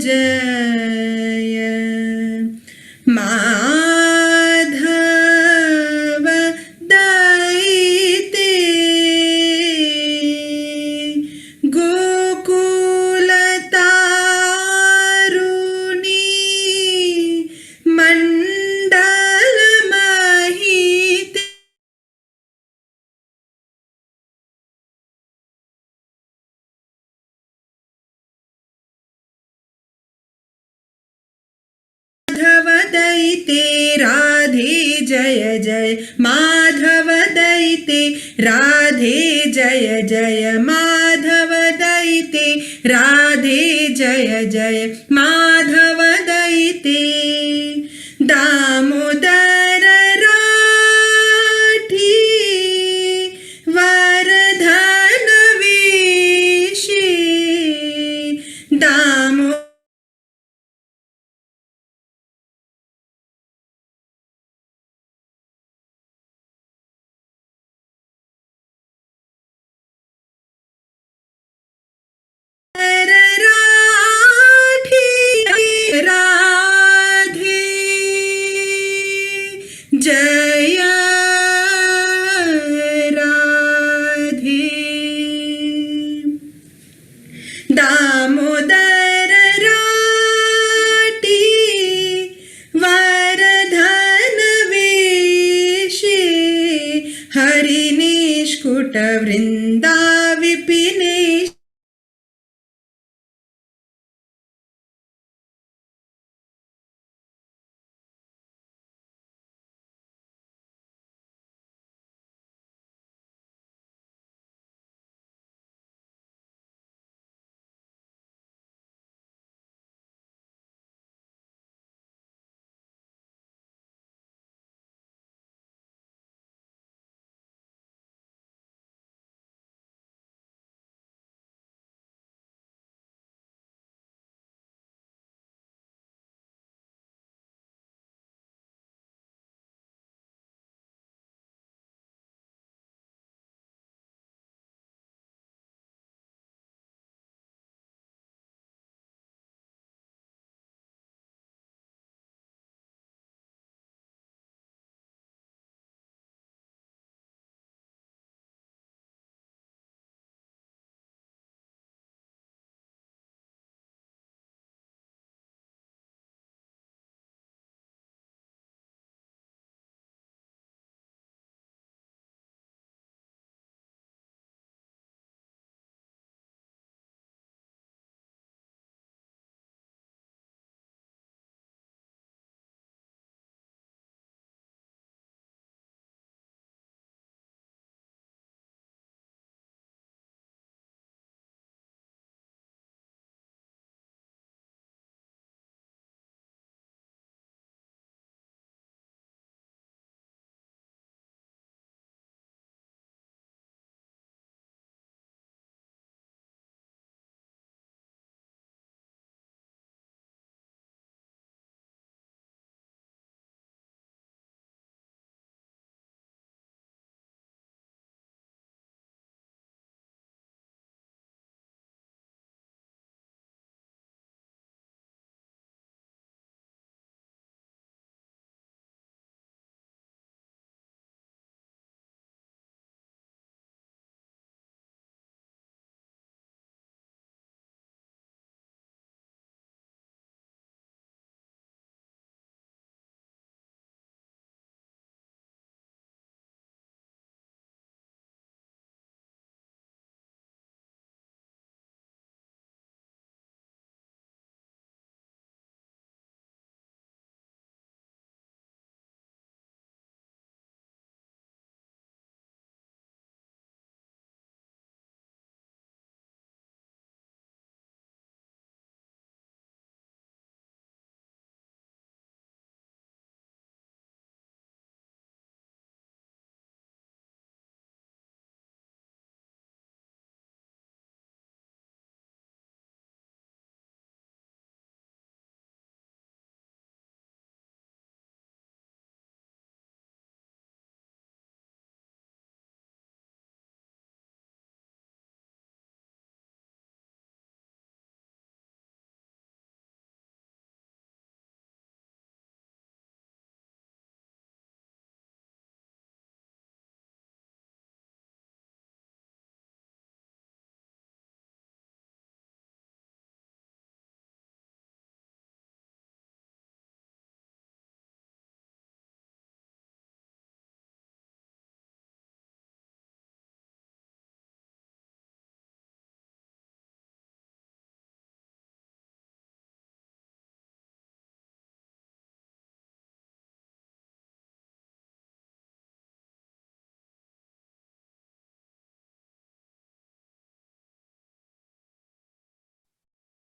जय माधव दयिते गोकुलतारुणी मण्डलमहिते माधव दयिते राधे जय जय माधव दयिते राधे जय जय माधव दयिते राधे जय जय माधव दयिते दामोदर राठी वरधन वेशी Damodar Rathi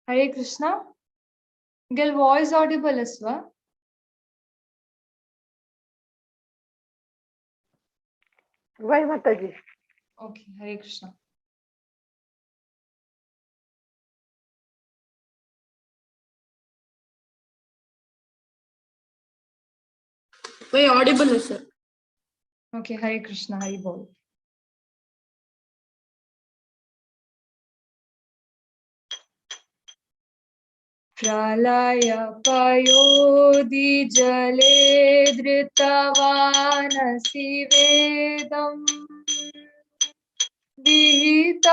Hare Krishna. Girl, voice audible aswa? Vai Mataji. Okay, Hare Krishna. Very audible है sir. Okay, Hare Krishna, Hare Bol. प्रलय पयोधि जले धृतवानसि वेदम् विहितवहित्र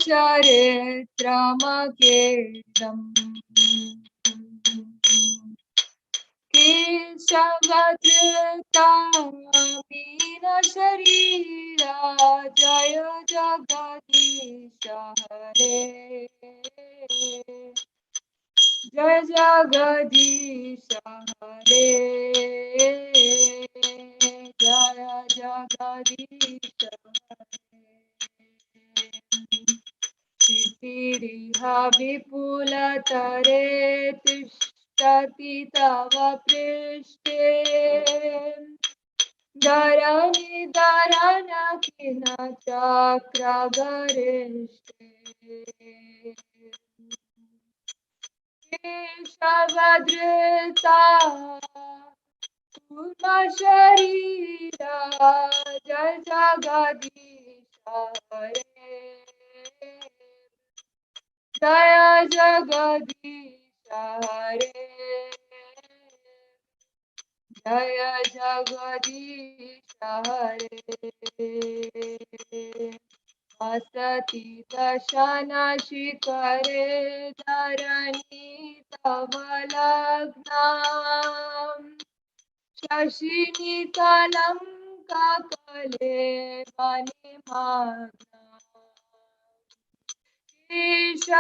चरित्रमकेदम् केशवधृतामीन शरीरा जय जगदीश हरे जय जगदीश हरे जय जगदीश हरे क्षितिरिह विपुलतरे तिष्ठति तव पृष्ठे धरणिधरन खिन चक्रगरिष्ठे केशवधृता शरीरा जय जगदीश हरे जय जगदीश हरे जय जगदीश हरे वसति दशन शिखरे धरणी तव लग्ना शशिनिकलङ्ककले मणिमग्ना केशवधृता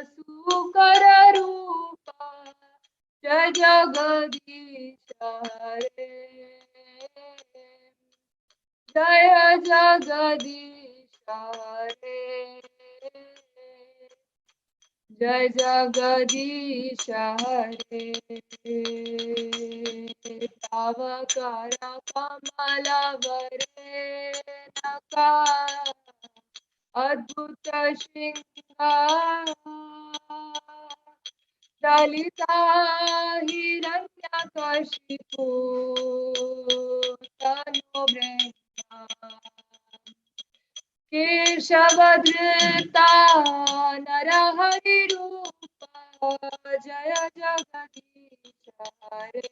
सुकररूपा जय जगदीश हरे जय जगदीश हरे जय जगदीश हरे तव कर कमल वरेणका अद्भुत श्रृंगार ललिता हिरण्यकशिपु तनु वृंदा केशवधृता नरहरिरूपा जय जगदीश हरे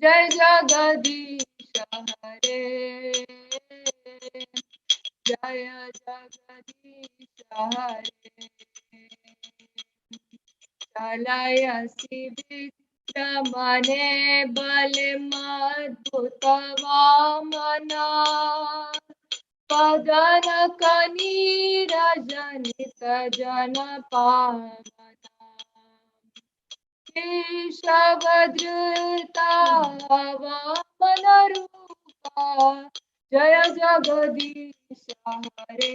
जय जगदीश हरे जय जगदीश हरे चलयसि विक्रमणे बलिमद्भुत वामना पदन कनीरजनित जन पावना केशवधृता वामन रूपा जय जगदीश हरे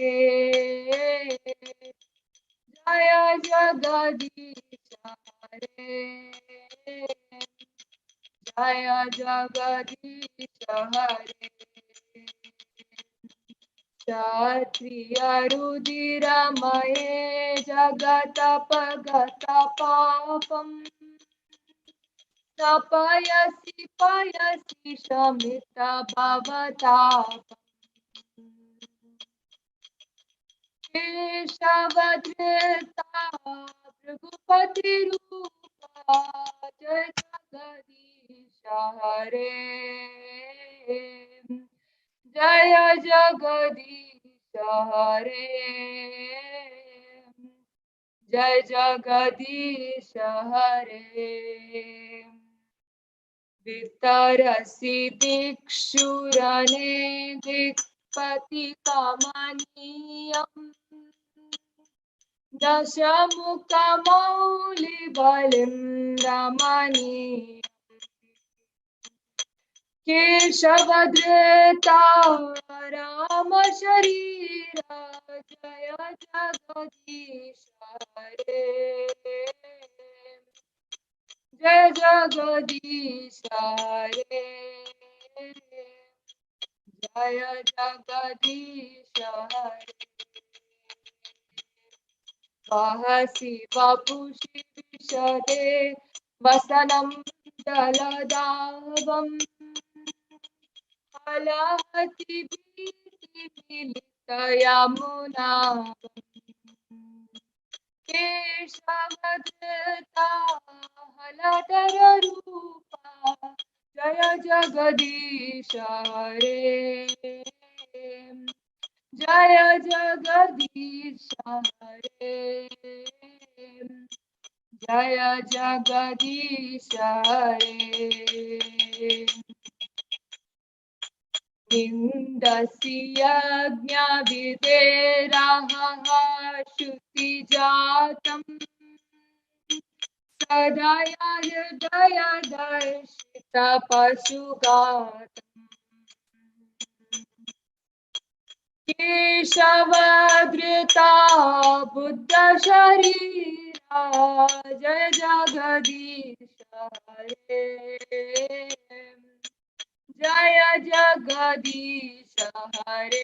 जय जगदीश हरे जय जगदीश हरे क्षत्रिय रुधिरमये जगतपगत पापम् तपयसि पयसि शमित भवतापम् केशवधृता भृगुपतिरूपा जय जगदीश हरे जय जगदीश हरे जय जगदीश हरे वितरसि दिक्षुरने दिक्पति कमनीयम् दशमुखमौलिबलिं रमणीयम् केशवधृता राम शरीरा जय जगदीश हरे जय जगदीश हरे जय जगदीश हरे वहसि वपुषि विशदे वसनं जलदावम् हलहति भीतिमिलितयमुनावम् केशवधृता हलधररूपा जय जगदीश हरे जय जगदीश हरे जय जगदीश हरे विन्दसि यज्ञविदेराः श्रुतिजातम् सदा हृदय दर्शित पशुगातम् केशवधृता बुद्ध शरीरा जय जगदीश हरे जय जगदीश हरे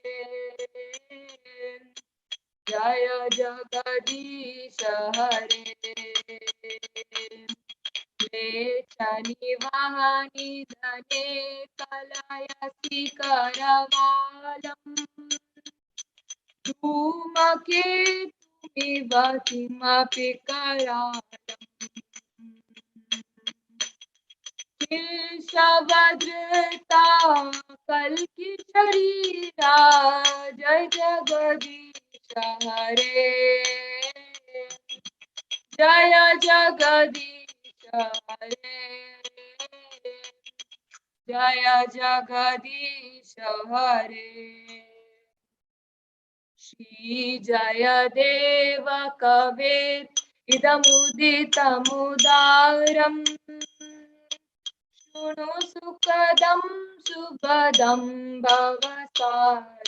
जय जगदीश हरे लेचनि वाहनि धने कलयसि करवालम् धूमकेतुमिव किमपि करालम् केशवधृता कल्कि शरीरा जय जगदीश हरे जय जगदीश हरे जय जगदीश हरे श्री जयदेव कवेत् इदमुदितमुदारम् शृणु सुखदं सुभदं भवसारम्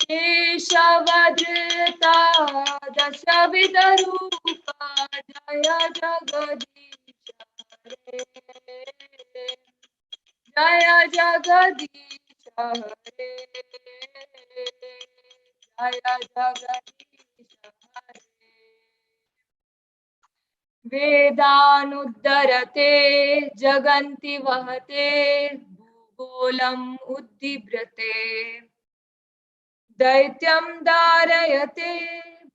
केशवधृता दशविधरूपा जय जगदीश हरे जय जगदीश हरे जय जगदीश हरे वेदानुद्धरते जगन्ति वहते भूगोलम् उद्दिभ्रते दैत्यं धारयते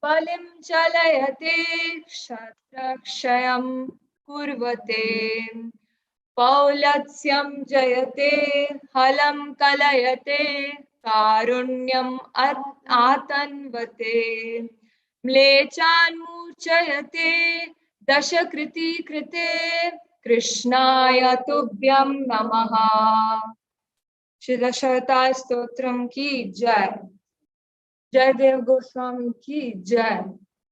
बलिं चलयते क्षत्रक्षयं कुर्वते पौलत्स्यं जयते हलं कलयते कारुण्यम् आतन्वते म्लेच्छान् मूर्छयते दशकृति कृते कृष्णाय तुभ्यं नमः। श्री दशरथा स्तोत्रम की जय। जयदेव गोस्वामी की जय।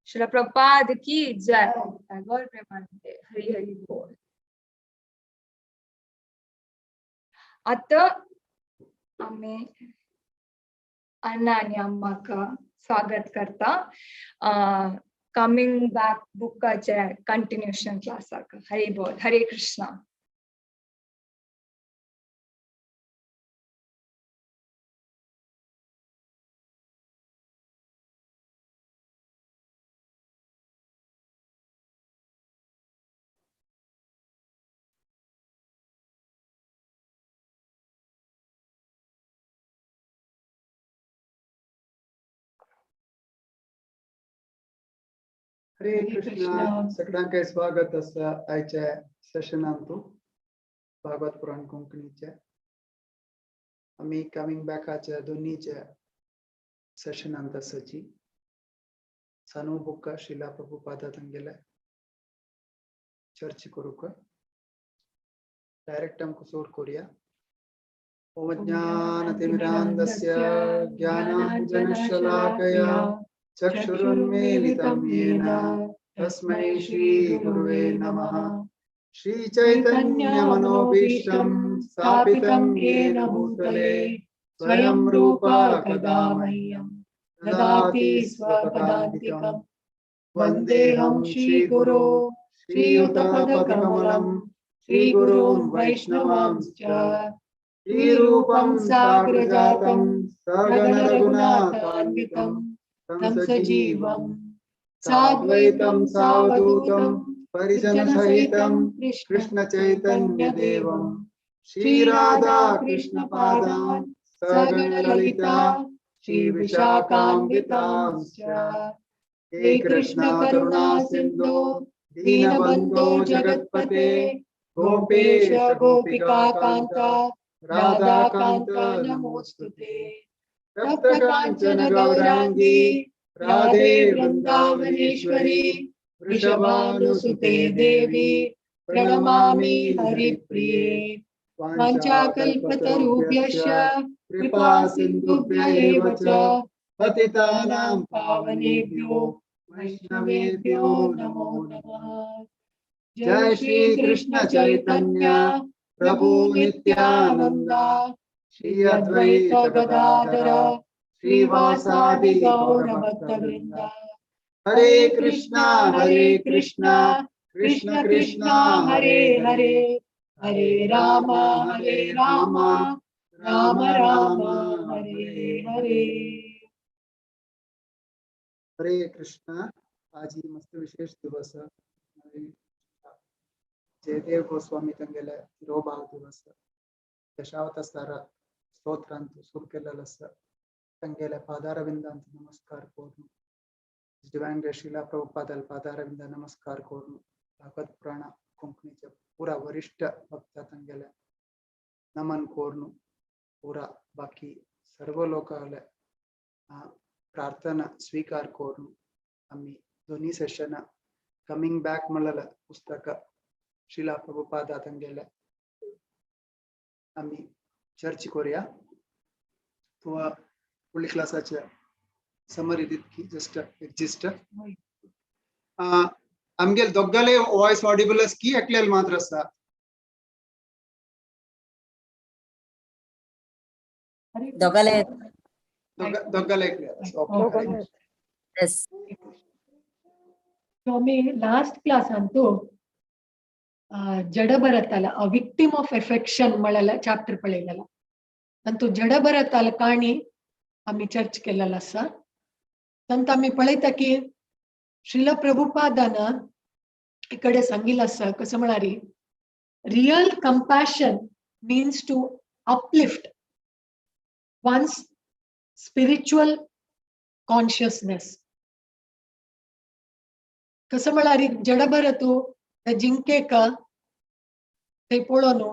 श्रील प्रभुपाद की जय। गौर प्रेमानंदे हरि हरि बोल। आता आम्ही अण्णा आणि अम्मा का स्वागत करता कमिंग बैक बुकाच्या कंटिन्यूशन क्लास हरि बोल हरे कृष्णा। हरे कृष्णा सगळ्यांचे स्वागत आसा आयच्या सेशनांतू भागवत पुराण कोंकणीचे आमी कमिंग बॅकाच्या दोन्हीच्या सेशनांत आसाची सानू बुक्का श्रीला प्रभुपादा तांगेले चर्च करूक डायरेक्ट आमकां सोड करूया। ओम ज्ञानतिमिरान्धस्य ज्ञानाञ्जनशलाकया चक्षुरुन्मीलितं येन तस्मै श्रीगुरुवे नमः। श्रीचैतन्यमनोभीष्टं स्थापितं येन भूतले स्वयं रूप कदा मह्यं ददाति स्वपदान्तिकं वन्देऽहं श्रीगुरो श्रीयुतपदकमलं श्रीगुरून् वैष्णवांश्च श्रीरूपं साग्रजातं सगण रघुनाथान्वितं तं सजीवं साद्वैतं सावधूतं परिजनसहितं कृष्ण चैतन्य देवं श्रीराधा कृष्ण पादान् सगण ललिता श्री विशाखान्वितांश्च हे कृष्ण करुणा सिन्धो दीनबन्धो जगत्पते गोपेश गोपिका कान्ता राधा कान्त नमोस्तुते तप्त काञ्चन गौरांगी राधे वृंदावनेश्वरी वृषभानुसुते देवी प्रणमामि हरिप्रिये वाञ्छाकल्पतरुभ्यश्च कृपा सिन्धुभ्य एव च पतितानां पावनेभ्यो वैष्णवेभ्यो नमो नमः। जय श्री कृष्ण चैतन्य प्रभु नित्यानंद श्री अद्वैत गदाधर श्रीवासादि गौर भक्तवृंद हरे कृष्णा कृष्ण कृष्णा हरे हरे हरे राम राम राम हरे हरे। हरे कृष्ण। आज ही मस्त विशेष दिवस जयदेव गोस्वामी ತಂಗೆಲೆ ತಿರೋಭಾವ ದಿವಸ ದಶಾವತಾರ ಸ್ತೋತ್ರ ಅಂತ ಸುರ್ಕೆಲ್ಲಸ ತಂಗೆಲೆ ಪಾದಾರವಿಂದ ಅಂತ ನಮಸ್ಕಾರ ಕೋರ್ನು डिवाइन शीला प्रभुपाद पादारविंद नमस्कार कोर्नु भागवत पुराण कोंकणी पूरा वरिष्ठ भक्त तंगेले नमन कोर्नु पूरा बाकी सर्व लोकाले प्रार्थना स्वीकार कोर्नु अम्मी ध्वनि सेशन कमिंग बैक मल्ल पुस्तक शीला प्रभुपाद तंगेले अम्मी चर्च कोरिया तो पुली क्लास समरी की जस्ट एग्जिस्ट आमगे दोग्गले वॉइस ऑडिबल की एट्लेल मात्र सा दोगले दोग्गले ओके यस So मी लास्ट क्लास अंतु जड बरतल अ विक्टिम ऑफ एफेक्शन मळला चॅप्टर पळयलेला अंतु जड बरतल काणी आम्ही चर्च केलेला असा संत आम्ही पळयता की श्रील प्रभुपादान इकडे सांगितलं असं कसं म्हणारी real compassion means to uplift one's spiritual consciousness कसं म्हणारी जडबर तू त्या जिंकेक ते पळोनो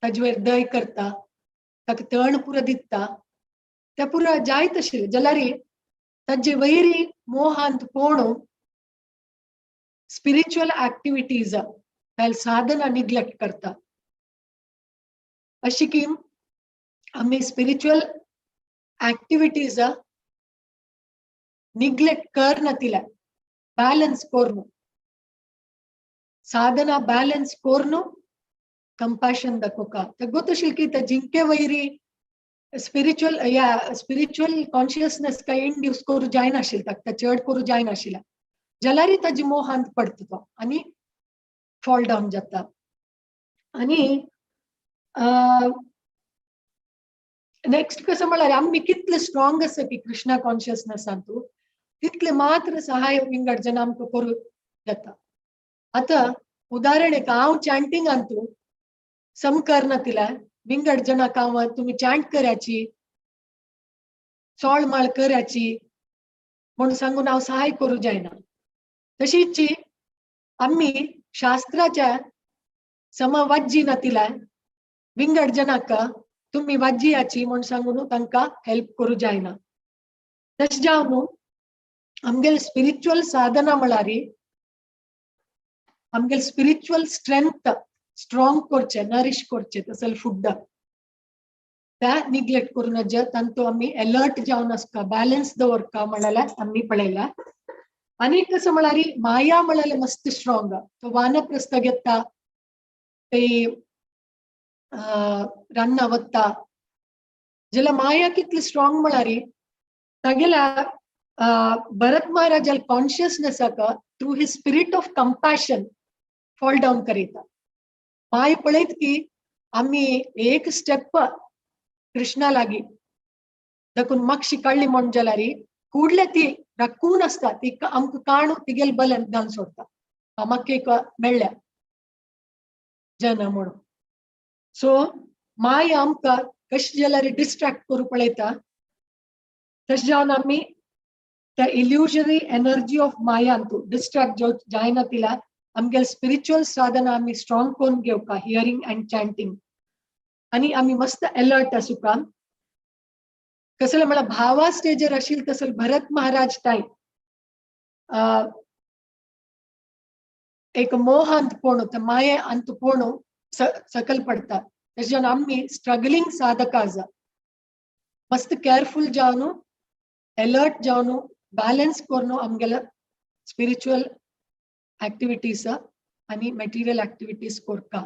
ताजेर दय करता ताका तण पुरो दिता त्या पुरा जायत आशिल्लें जाल्यार ताजे वैरी मोहांत पोणू स्पिरिच्युअल एक्टिविटीज साधना निग्लेक्ट करता अशी की आम्ही स्पिरिच्युअल एक्टिविटीज निग्लेक्ट करना तिला बैलेंस कोर्नु साधना बैलेंस कोर्नु कंपॅशन दाखोका गोतशील की त्या जिंके वैरी स्पिरिच्युअल कॉन्शियसनेस का इंड्यूस करू जाय नाशिल ताका चड करू जाय नाशिला जाल्यार ताजी मोहांत पडता तो आनी फॉल डावन जाता आनी नेक्स्ट कसं म्हळ्यार आमी कितले स्ट्रॉंग आसा की कृष्णा कॉन्शियसनेसान तू तितले मात्र सहाय विंगड जन आमकां करू जाता आतां उदाहरण एक हांव चॅन्टिंग तू सम करना तिला विंगड जना काम तुम्ही चॅन्ट कराची सोळ माळ कराची म्हणून सांगून हांव सहाय करू जायना तशीच आम्ही शास्त्राच्या सम वाजी ना तिला विंगड जनाक तुम्ही वाजियाची म्हणून सांगून तांकां हेल्प करू जायना तशें जावन आमगेल स्पिरिच्युअल साधना म्हळ्यार आमगेल स्पिरिच्युअल स्ट्रेंथ स्ट्रॉंग करचे नरिश करचे तसल फूड त्या निग्लेक्ट करून तांतू आम्ही अलर्ट जावन आसता बॅलन्स दवरका म्हणाल्यार आम्ही पळयला आनी कसं म्हळ्यार माया म्हळ्यार मस्त स्ट्रॉंग तो वानप्रस्थ घेता ते रान्ना वत्ता जेला माया कितली स्ट्रॉंग म्हळारी तागेला Bharata Maharaj consciousness through his spirit of compassion fall down करीता माय पळयत की आम्ही एक स्टेप कृष्णा लागी देखून म्हाका शिकाडली म्हण जाल्यार कुडले ती रक्कून आसता ती आमकां काणू तिगेल बलन घालून सोडता म्हाका एक मेळ्ळ्या जन म्हणून सो माय आमकां कशें जाल्यार डिस्ट्रॅक्ट करूं पळयता तशें जावन आमी त्या इल्युजरी एनर्जी ऑफ मायांतू डिस्ट्रॅक्ट जायना तिला आमगेल स्पिरिच्युअल साधना आमी स्ट्रॉंग करून घेवका हियरिंग अँड चॅन्टिंग आनी आमी मस्त अलर्ट आसूं काम कसले म्हळ्यार भावा स्टेजर आशिल्ले तसले भरत महाराज टायप एक मोह अंतपोणू त्या माये अंतपोणू सकल पडता तशें जावन आमी स्ट्रगलिंग साधक आसा मस्त केअरफुल जावन अलर्ट जावन बॅलन्स करून आमगेले स्पिरिच्युअल ऍक्टिव्हिटीज आनी मटेरियल ऍक्टिव्हिटीज करता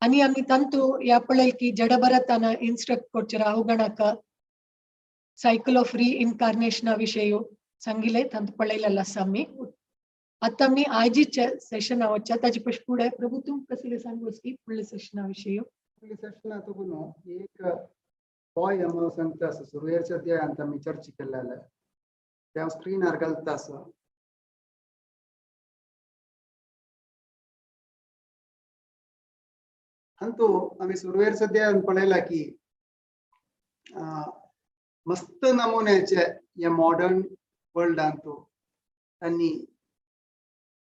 आनी आमी तांतू ह्या पळय की जडभरतान इन्स्ट्रक्ट करचे राहुगणाक सायकल ऑफ रिइन्कार्नेशना विशयी सांगिल्ले तांतू पळयलेलो आसा आमी आता मी आजीचे सेशन आवडच्या ताचे पयस फुडें प्रभू तूं कसले सांगूस की फुडल्या सेशना विशयी सेशन एक पोयम सांगता सुरवेरच्या अध्यायांत आमी चर्चा केलेले ते हांव स्क्रीनार घालता आसा अंतू आमी सुरवेरच्या अध्यायांत पळयला की मस्त नमुन्याचे या मॉडर्न वर्ल्डांतू तांणी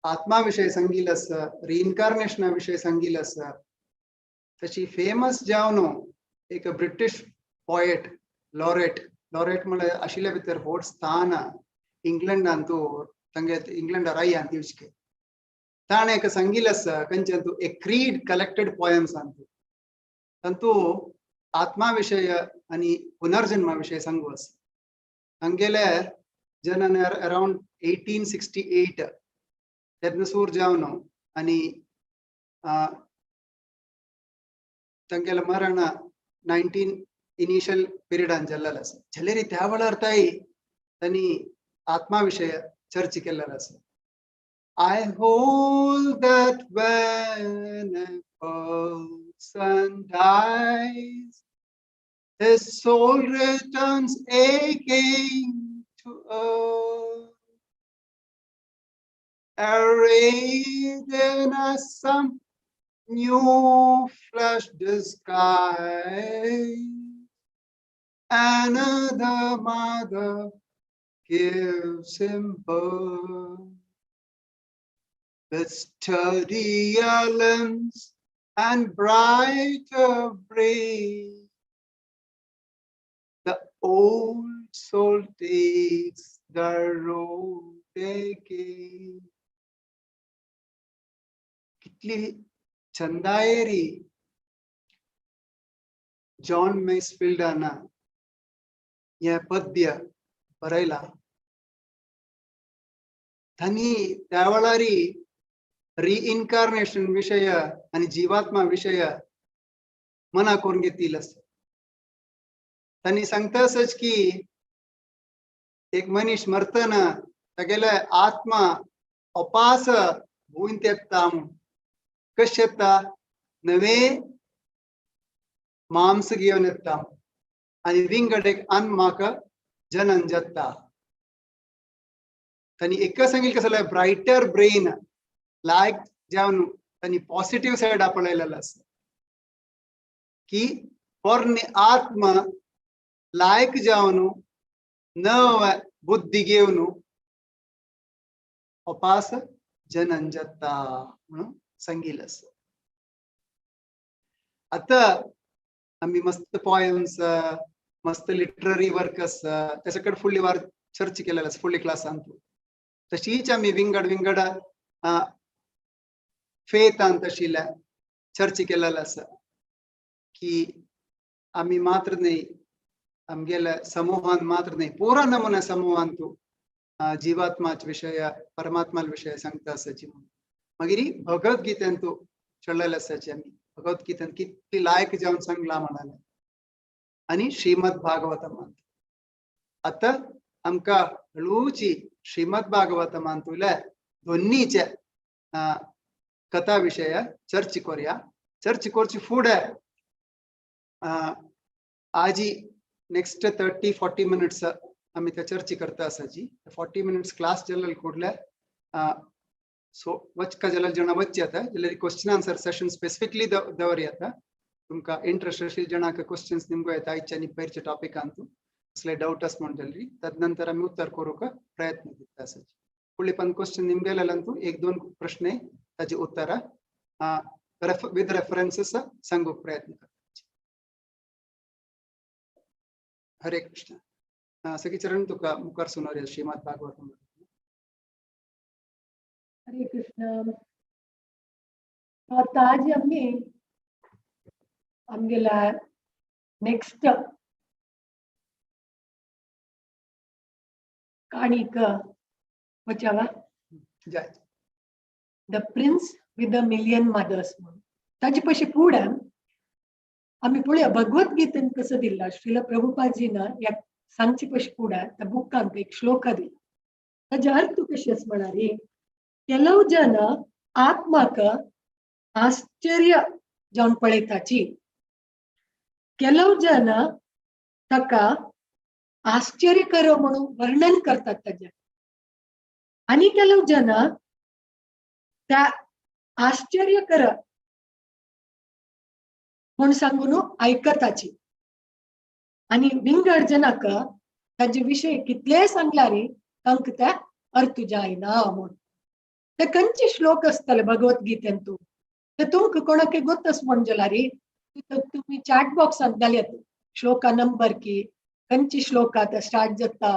आत्मा विषय सांगिल्लें आसा रिइन्कार्नेशना विशय सांगिल्लें आसा तशी फेमस जावन एक ब्रिटीश पोएट लॉरेट म्हळ्यार आशिल्ले भितर व्हड स्थान इंग्लंडांतू तांगे इंग्लंडा रायांत दिवचके ताणें एक सांगिल्लें आसा खंयच्यान तूं ए क्रीड कलेक्टेड पोएम्स तांतू आत्मा विशय आनी पुनर्जन्मा विशय सांगू आसा तांगेले जनन अराउंड 1868 तेन्नासूर जावन आनी तांगेलें मरण 19 इनिशियल पिरियडान जाल्लेलें आसा जाल्यार त्या वेळार तांणी आत्मा विशय चर्चा केल्लेलो आसा I hold that when a person dies, his soul returns aching to earth, arrayed in some new flesh disguise. Another mother gives him birth. With sturdier limbs and brighter brain, the old soul takes the road again. कितली चंदायरी John मेसफिल्डान हे पद्य बरयला तांणी त्या वेळारी रिइन्कार्नेशन विषय आणि जीवात्मा विषय मना करून घेतिल्लो आसा तांणी सांगता आसच की एक मनीस मरतना तागेले आत्मा अपास भूंयत येता म्हूण कशें येता नवे मांस घेवन येता आनी विंगड एक आत्माक जनन जाता तांणी एक सांगिल्लें कसलें ब्रायटर ब्रेन लायक जावन तांणी पॉझिटिव्ह सायड पळयलेलो आसा की पोरणे आत्मा लायक जावन नव बुद्धी घेवन अपास जनन जाता म्हणून सांगिल्लें आसा आतां आमी मस्त पोएम्स मस्त लिटररी वर्क आसा तेचे कडेन फुडली वार चर्चा केलेली आसा फुडल्या क्लासांत तशीच आमी विंगड फेतांत आशिल्ल्या चर्चा केलेलो आसा की आमी मात्र न्ही आमगेल्या समूहान मात्र न्ही पुरा नमुन्या समूहांत जीवात्माचे विशय परमात्मा विशय सांगता आसाची मागीर भगवत गीतेंत चढलेले असायचे आम्ही भगवद्गीतेन किती लायक जाऊन सांगला म्हणाले आणि श्रीमद भागवतम आता आमका हळूची श्रीमद भागवतमान तुला दोन्हीच्या कथा विषय चर्चा करूया चर्चा करची फुडें आजी नेक्स्ट 30-40 मिनिट्स आम्ही त्या चर्चा करता असाची 40 मिनिट्स क्लास जल्ल कोडल्या सो वचका जल्ल जण वच्चे आता जल्ल क्वेश्चन आन्सर सेशन स्पेसिफिकली दवरी आता तुमका इंटरेस्ट असेल जणांक क्वेश्चन्स निमगो येता इच्छा पैरचे टॉपिक आणतो असले डाउट अस म्हणटली तदनंतर आम्ही उत्तर करूक प्रयत्न करता असाची फुडली पण क्वेश्चन निमगेलेलंतू 1-2 प्रश्न ताजी उत्तर विथ रेफरन्सेस सांगूक प्रयत्न करता हरे कृष्ण सखी चरण तुका मुखार सुनार श्रीमद भागवतम हरे कृष्ण आता आज आमगेला नेक्स्ट काणीक वचावा Jai the prince with the million mothers म्हणून ताचे पयशे फुडें आम्ही पळया भगवद्गीतेन कसं दिला श्रील प्रभुपादजीनं या सांगचे पयशे फुडें त्या बुकांक एक श्लोक दिला ताजे अर्थ कशे आसा म्हणारी ಕೆಲವು ಜನ ಆತ್ಮಕ ಆಶ್ಚರ್ಯ जावन पळयताची ಕೆಲವು जन ताका आश्चर्यकर म्हणून वर्णन करतात ताजे आणि ಕೆಲವು जन त्या आश्चर्यकर म्हणून सांगून ऐकताची आणि विंगड जनाक ताजे विषय कितले सांगल्यारी तांकां त्या अर्थ जायना म्हणून ते खंयचे श्लोक असतले भगवद्गीतेंतू ते तुमकां कोणाक गोतस म्हणजलारी तुम्ही चॅट बॉक्सात घालयात श्लोका नंबर की खंयचे श्लोका स्टार्ट जाता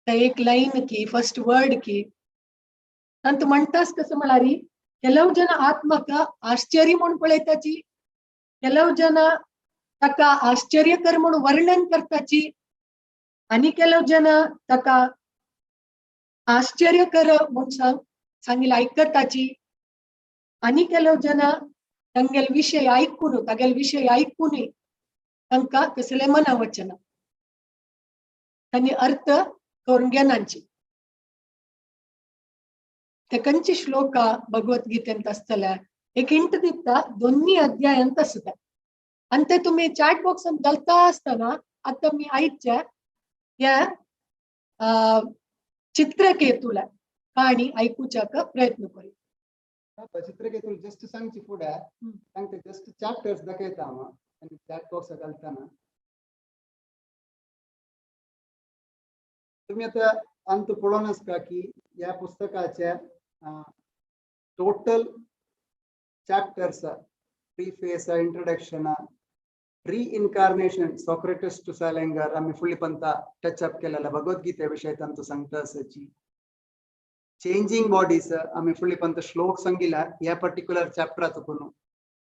ते एक लाईन की फर्स्ट वर्ड की तांत म्हणटास कसं म्हळारी ಕೆಲವು जन आत्मक आश्चर्य म्हणून पळयताची ಕೆಲವು जन ताका आश्चर्यकर म्हणून वर्णन करताची आणि ಕೆಲವು जन ताका आश्चर्यकर म्हणून सांगिल ऐकताची आणि ಕೆಲವು जन तांगेल विषय ऐकून तागेल विषय ऐकून तांकां कसले मनवचन तांणी अर्थ करून घेनांची ते खंयचे श्लोक भगवद्गीतेंत आसतले एक हिंट दिता 2 अध्यायांत आसता आणि ते तुम्ही चॅट बॉक्सात घालता आसतना आता मी आयच्या या चित्रकेतूला काणी ऐकूच्याक प्रयत्न करू चित्रकेतूल जस्ट सांगची फुडें सांगते जस्ट चॅप्टर्स दाखयता हांव आनी चॅट बॉक्स घालतना तुम्ही आता अंत पळोवन आसता की या पुस्तकाचे total chapters preface introduction reincarnation Socrates to Salinger आम्ही फुल्ली पंता टच अप केलेला भगवद्गीते विषय तांचो सांगता आसाची चेंजिंग बॉडीज आम्ही फुल्ली पंत श्लोक सांगिला या पर्टिक्युलर चॅप्टरात करून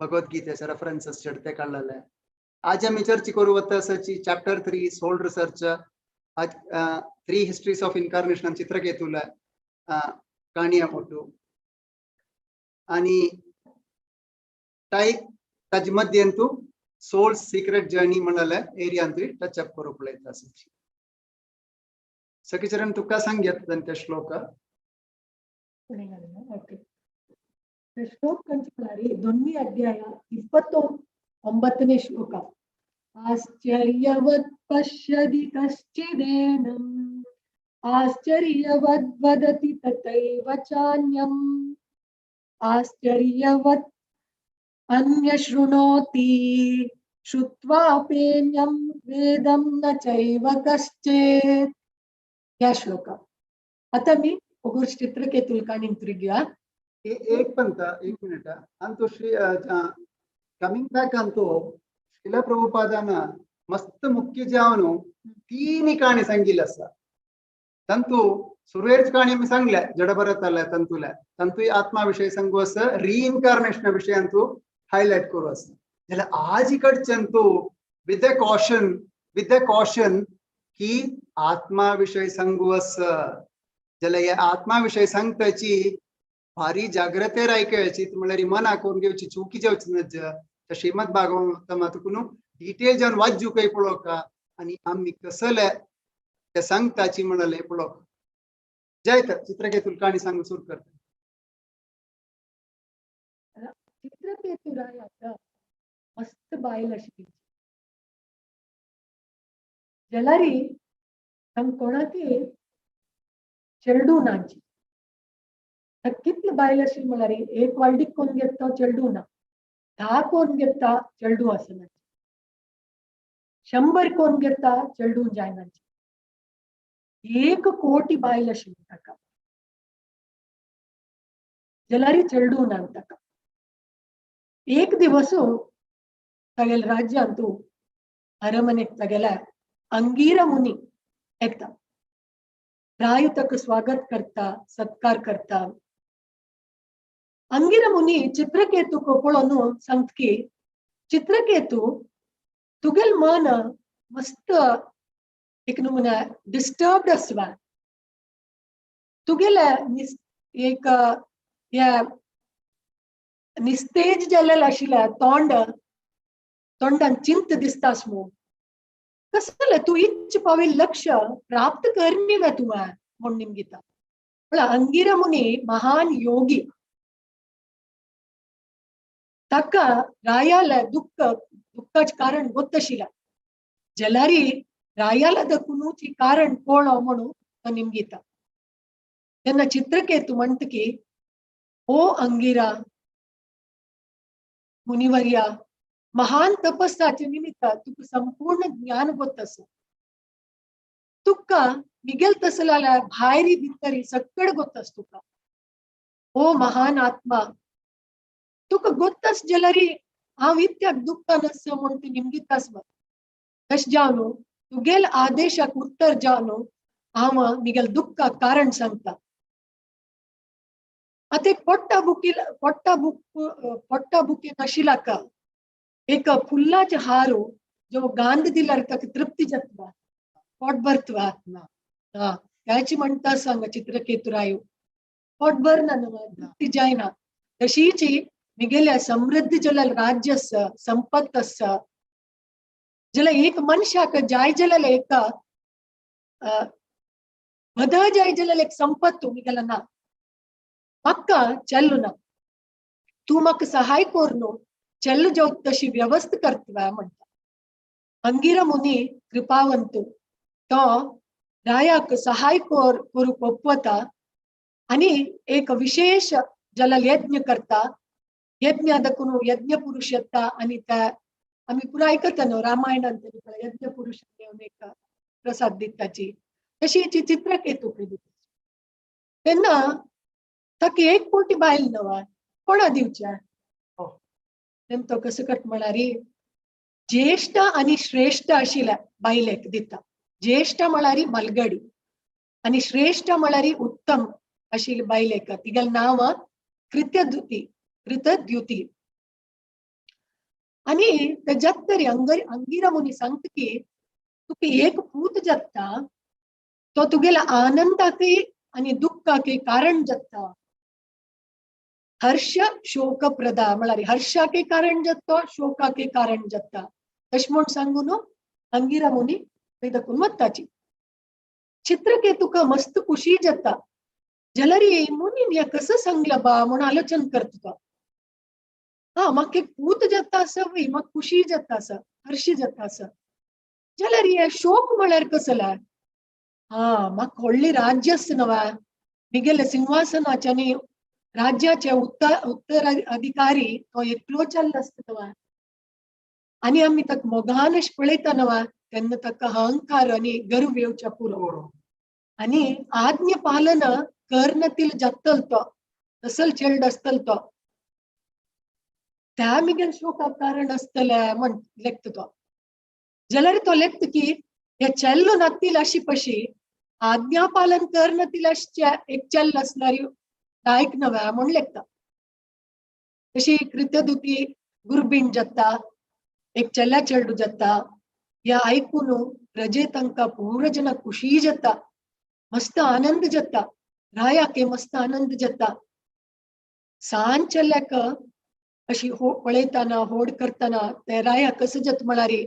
भगवद्गीतेचे रेफरन्सेस चढते काढलेले आज आम्ही चर्चा करू वता आसाची chapter 3 soul research 3 histories of incarnation चित्रकेतूला काणया मोठू आणि ताजे मध्यंतू सोल सीक्रेट जर्नी म्हणले एरियांतूय टच अप करू पळयता आसाची सखी चरण तुका सांगयात त्या श्लोक ओके श्लोक कंचलारी 2 अध्याय 29 श्लोक आश्चर्यवत् पश्यति कश्चिदेनम् आश्चर्यवद् वदति तथैव चान्यम् आश्चर्यवत् अन्य शृणोति श्रुत्वाप्येन्यं वेदं न चैव कश्चित् या श्लोक आता मी ओगुर्स चित्रकेतूल काणीन तिरुगया एक मिनिट अंतु श्री कमिंग बैक अंतु श्रीला प्रभुपादाना मस्त मुख्य जावन 3 काणी सांगिल्ली आसा तंतु सुरवेरच काणी मी सांगल्या जडभरत आल्या तंतुला तंतु आत्मा विषय सांगू असं रिइन्कार्नेशन विषय अंतु हायलाइट करू असं त्याला आज इकडचंतु विथ द कॉशन की आत्मा विषय सांगू असं ज्याला या आत्मा विषय सांगताची भारी जाग्रते रायकयाची म्हळ्यार मन आकोन घेवची चुकी जावची नज श्रीमद भागवतमातून डिटेल जावन वाजू काही पळोवका आणि आम्ही कसले त्या सांगताची म्हणाले पळोवका. जय तर चित्रकेतुल काणी सांग सुरू करता. चित्रकेतुरायाचं मस्त बायल अशी जलारी हम कोणाकी ಚೆಲ್ಡೂನಾಂಚಿ कितले बायल अशी म्हळ्यार एक वालडीक कोण घेता चेडू ना 10 कोण घेता चेडू असना 100 कोण घेता चेडू जायनांची 1 कोटी बायल अशी ताका जलारी चेडू ना ताका. एक दिवस तगेल राज्यांतू अरमनेक तगेला अंगीरा मुनी येता. राय तक स्वागत करता सत्कार करता. अंगीरा मुनी चित्रकेतू को पळोवन सांगता की चित्रकेतू तुगेल मन मस्त एक नमुना डिस्टर्ब्ड आसवा. तुगेल एक या निस्तेज जाल्लेले आशिल्ले तोंडान चिंत दिसतास मू. कसले तू इच्छ पाविल लक्ष्य प्राप्त करनी वे तुवें म्हूण निमगिता. म्हळ्यार अंगीरा मुनी महान योगी. ताका रायाले दुःखाचे कारण गोत्तशिला जलारी रायाला दखुनूची कारण कोण म्हणून तो निमगिता. तेन्ना चित्रकेतू म्हणटा की ओ अंगीरा मुनिवर्या महान तपस्साचे निमित्त तुका संपूर्ण ज्ञान गोत्तस. तुका मिगेल तसलाल्या भायरी भितरी सकड गोत्तस तुका. ओ महान आत्मा तुका गोत्तस जलारी हांव इत्याक दुःखान आसा म्हूण तूं निमगितास मत. तशें जावन तुगेल आदेशाक उत्तर जावन हांव मिगेल दुःखाक कारण सांगता. आता एक पोट्टा बुकेन आशिल्ला का एक फुल्लाचे हारू जो गांध दिल्यार ताका तृप्ती जातवा पोट भरतवा. हा त्याची म्हणटा सांग चित्रकेतुरायू पोट भरना तृप्ती जायना. तशीच मिगेल्या समृद्ध जलाल राज्य आसा संपत्त आसा जाल्यार एक मनशाक जाय जाल्यार एक वधा जाय जाल्यार एक संपत्त मिगेला ना. म्हाका चल्ल ना. तू म्हाका सहाय कोर न्हू चल्ल जावं तशी व्यवस्था करतवा म्हणटा. अंगीरा मुनी कृपावंतू तो रायाक सहाय करूक ओपवता आनी एक विशेष जलाल यज्ञ करता. यज्ञ दखून यज्ञ पुरुष येता आनी त्या आमी पुरो आयकता न्हू रामायणांत यज्ञ पुरुष घेवन एक प्रसाद दिताची तशी चित्रकेतू दिता. तेन्ना ताका 1 कोटी बायल नवा कोणा दिवच्या. तेन्ना तो कसो कट म्हळ्यार ज्येष्ठ आनी श्रेष्ठ आशिल्ल्या बायलेक दिता. ज्येष्ठ म्हळ्यार मलगडी आनी श्रेष्ठ म्हळ्यार उत्तम आशिल्ली बायलेक तिगेल नांव कृतद्युती. आनी तेज्यात तरी अंगीरा मुनी सांगता की तुका एक पूत जाता तो तुगेल्या आनंदाकय आनी दुःखाकय कारण जाता. हर्ष शोक प्रदा म्हळ्यार हर्षाकय कारण जाता शोकाकय कारण जाता. तशें म्हूण सांगून अंगीरा मुनी दखून वताची. चित्रकेतुका मस्त खुशी जाता. जाल्यार मुनीन हें कसं सांगलां बा म्हूण आलोचन करता तो. हा म्हाका एक पूत जाता आसा वय म्हाका खुशी जाता आसा हर्ष जाता आसा. जाल्यार हे शोक म्हळ्यार कसला. हा म्हाका व्हडली राज्य आसा नवा मिगेले सिंहासनाचे आनी राज्याचे उत्तराधिकारी तो एकलो चल्ला आसता नवा आनी आमी ताका मोगान अशें पळयता नवा तेन्ना ताका अहंकार आनी गर्व येवच्या पुरो आनी आज्ञ पालन कर्णतील जातल तो तसल चेल्ड आसतल तो त्या मिगेल शोकाक कारण आसतले म्हण लेखता तो. जाल्यार तो लेखता की हे चेल्ल नातील अशी पशी आज्ञा पालन कर्णतील अशें एक चेल्ल आसल्यार दायक नव्या म्हूण लेखता. तशी कृतद्युती गुरबीण जाता एक चेल्या चेडू जाता. या आयकून प्रजे तांकां पूर्ण जन खुशी जाता मस्त आनंद जाता. रायाक मस्त आनंद जाता. सांचल्याक अशी पळयताना होड करताना ते राया कसं जत म्हळारी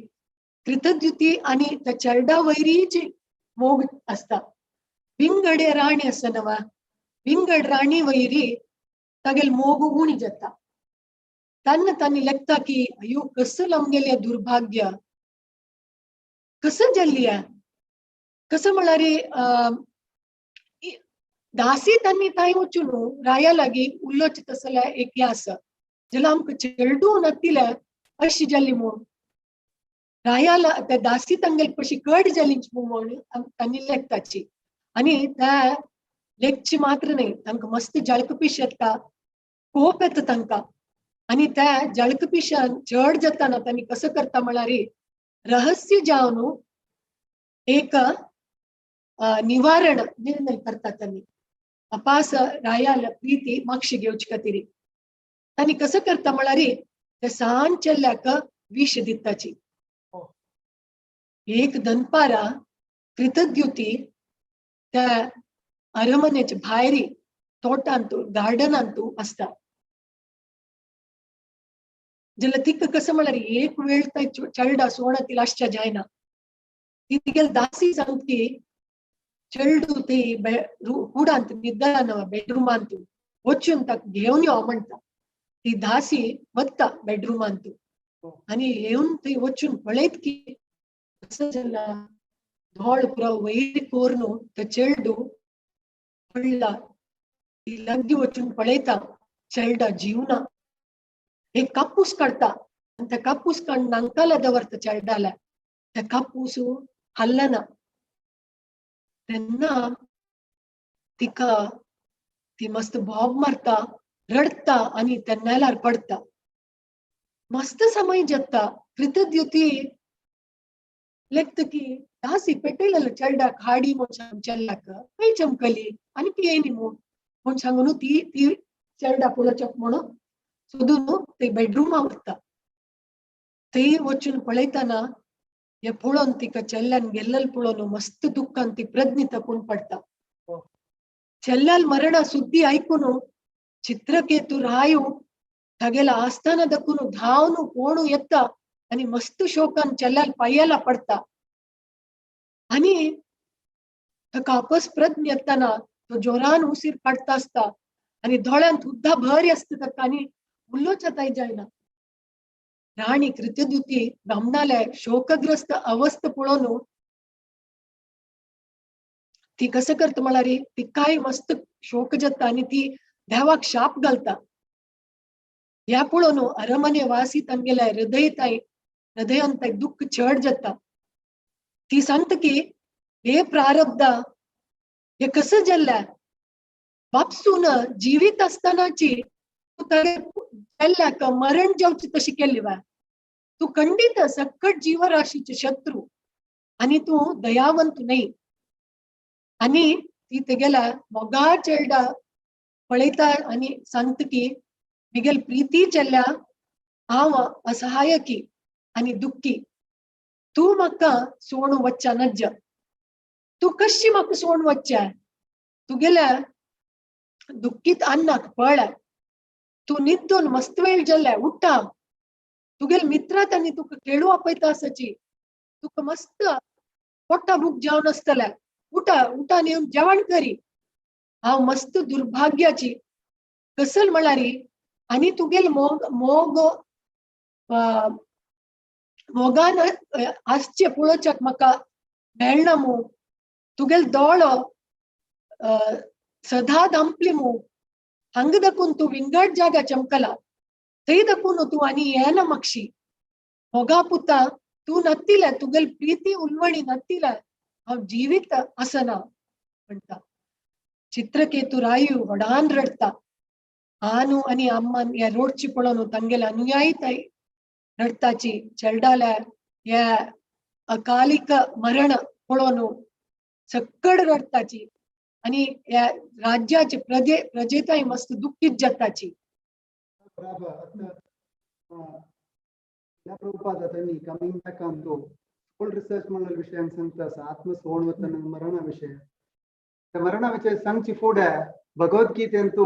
कृतद्युती आणि त्या चरडा वैरीची मोग असता. विंगडे राणी असं नवा विंगड राणी वैरी तगेल मोग उणी जाता. तन्नी लेखता की अयो कसं लंबगेले दुर्भाग्य कसं जल्लिया कसं म्हळारी दासी तन्नी ताई वचून राया लागी उल्लोच तसल्या एक यास जला आमक चेडू नत्तिला अशी जल्ली म्हणून रायाला त्या दासी तंगेल कशी कड जलींच म्हणून तन्नी लेखताची आणि त्या लेखची मात्र नाही तांका मस्त जळकपिश येता कोप येता तांका आणि त्या जळकपिशान चढ जाताना त्यांनी कसं करता म्हळारी रहस्य जावन एक निवारण निर्णय करता त्यांनी अपास रायाला प्रीती मागशी घेवची खातीर त्यांनी कसं करता म्हळारी त्या सांचल्याक विष दिताची. एक दनपारा कृतद्युती त्या अरमनेच्या भायरी तोटांतू गार्डनांतू असता. जल्ला तिक कसं म्हळारी एक वेळ ताई चलडा सोडतील आश्च्या जायना. ती तिगेल दासी सांगती चलडू ती हुडांत निद्दानवा बेडरूमांतू वचून ताक घेऊन यो म्हणता. ती दासी वत्ता बेडरूमांतू आणि येऊन ती वचून पळयत की कसं जल्ला धोळ पुरा वैरी कोरनु ते चलडू पडला. ती लग्गी वचून पळयता चलडा जीवना एक कापूस काढता आणि त्या कापूस काढून नांकाला दवरता चलडाला. त्या कापूसू हल्लना तेन्ना तिका ती मस्त भोब मारता रडता आणि त्या नेलार पडता. मस्त समय जत्ता कृतद्युती लेखत की दासी पेटयलेलो चलडाक हाडी म्हूण चल्लाक खंय चमकली आणि ती येयनी म्हूण सांगून ती ती चलडा पळोवचेक म्हणून सोदून ते बेडरूमा वता. थंय वचून पळयताना हे पळोवन तिका चेल्ल्यान गेल्लेल पळोवन मस्त दुःखान ती प्रज्ञ तपून पडता. चेल्ल्याल मरणा सुद्दी ऐकून चित्रकेतू रायू तागेला आस्थाना दಕ್ಕून धावून कोणू येता आणि मस्त शोकान चेल्ल्याल पायाला पडता. आणि ताका आपस प्रज्ञ येताना तो जोरान उसीर काढता असता आणि दोळ्यांत उद्दा भर असता ताका आणि उल्लोच जायना. राणी कृतद्युती गमनाले शोकग्रस्त अवस्थ पळोवन ती कसं करता म्हळारी ती काय मस्त शोक जाता आणि ती देवाक शाप घालता. ह्या पळोवन अरमने वासी तांगेल्या हृदयांत दुःख चढ जाता. ती सांगता की हे प्रारब्धा हे कसं जल्ल्या बापसून जीवित असतानाची तू चल्ल्याक मरण जावची तशी केली वा. तू खंडित सकट जीवराशीचे शत्रू आणि तू दयावंत नाही. आणि ती तेगेला मोगा चेडा पळयता आणि सांगता की मिगेल प्रीती चेल्ल्या हांव असहायकी आणि दुःखी. तू म्हाका सोडून वच्चा नज्ज. तू कशी म्हाका सोडून वच्चा तुगेल्या दुःखीत अन्नाक पळ. तू निद्दून मस्त वेळ जाल्ल्या उठा. तुगेल मित्रात आणि तुका खेळू आपयता आसाची. तुका मस्त पोटा भूक जेवण आसतल्या. उठा उठा नेऊन जेवण करी. हांव मस्त दुर्भाग्याची कसल म्हळारी आणि तुगेल मोग मोगान आसचे पळोवच्याक म्हाका मेळना मू. तुगेल दोळो सदा दांपली मू. हांग दकून तू विंगड जागा चमकला. थंय दकून तू आनी येना मागशी. मोगा पुता तू नत्तिला तुगेल प्रीती उल्वणी नत्तिला हांव जीवित असना म्हणटा. चित्रकेतू रायू व्हडान रडता. आनू आणि अम्मान या रोडची पळोवन तांगेला अनुयायी ताई रडताची. चेल्डाल्या या अकालिक मरण पळोवन सक्कड रडताची आणि या राज्याचे प्रजेताई मस्त दुःखीत जाताची. या प्रभुपाद त्यांनी कमिंग बॅक ऑन तो फुल रिसर्च म्हणून विषयान सांगता आत्म सोडवतन मरणा विषय. त्या मरणा विषय सांगची फुडें भगवद्गीतेन तू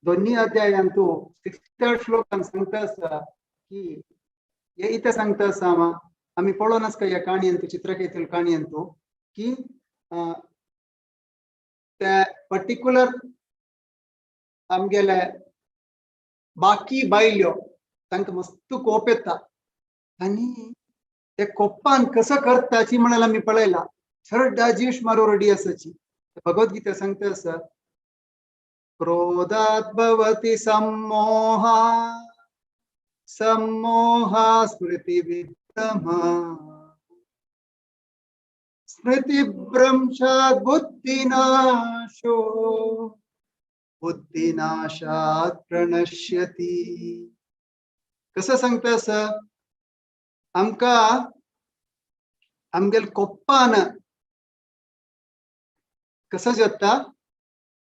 दोन्ही अध्यायांतू 63rd श्लोकान सांगता आसा की हे इथे सांगता आसा आम्ही पळोवनास का ह्या काणयेंतू चित्रकेतूल काणयेंतू की त्या पर्टिक्युलर आमगेले बाकी बायल्यो तांकां मस्त कोप येता आनी ते कोप्पान कसं करताची म्हणाल आम्ही पळयला चड मारो रेडी आसाची भगवद्गीता सांगता आसा क्रोधात् भवति सम्मोहा सम्मोहा स्मृतिविभ्रमः स्मृतिभ्रंशात् बुद्धिनाशो बुद्धिनाशात् प्रणश्यति कसं सांगता आसा आमकां आमगेल कोप्पान कसं जाता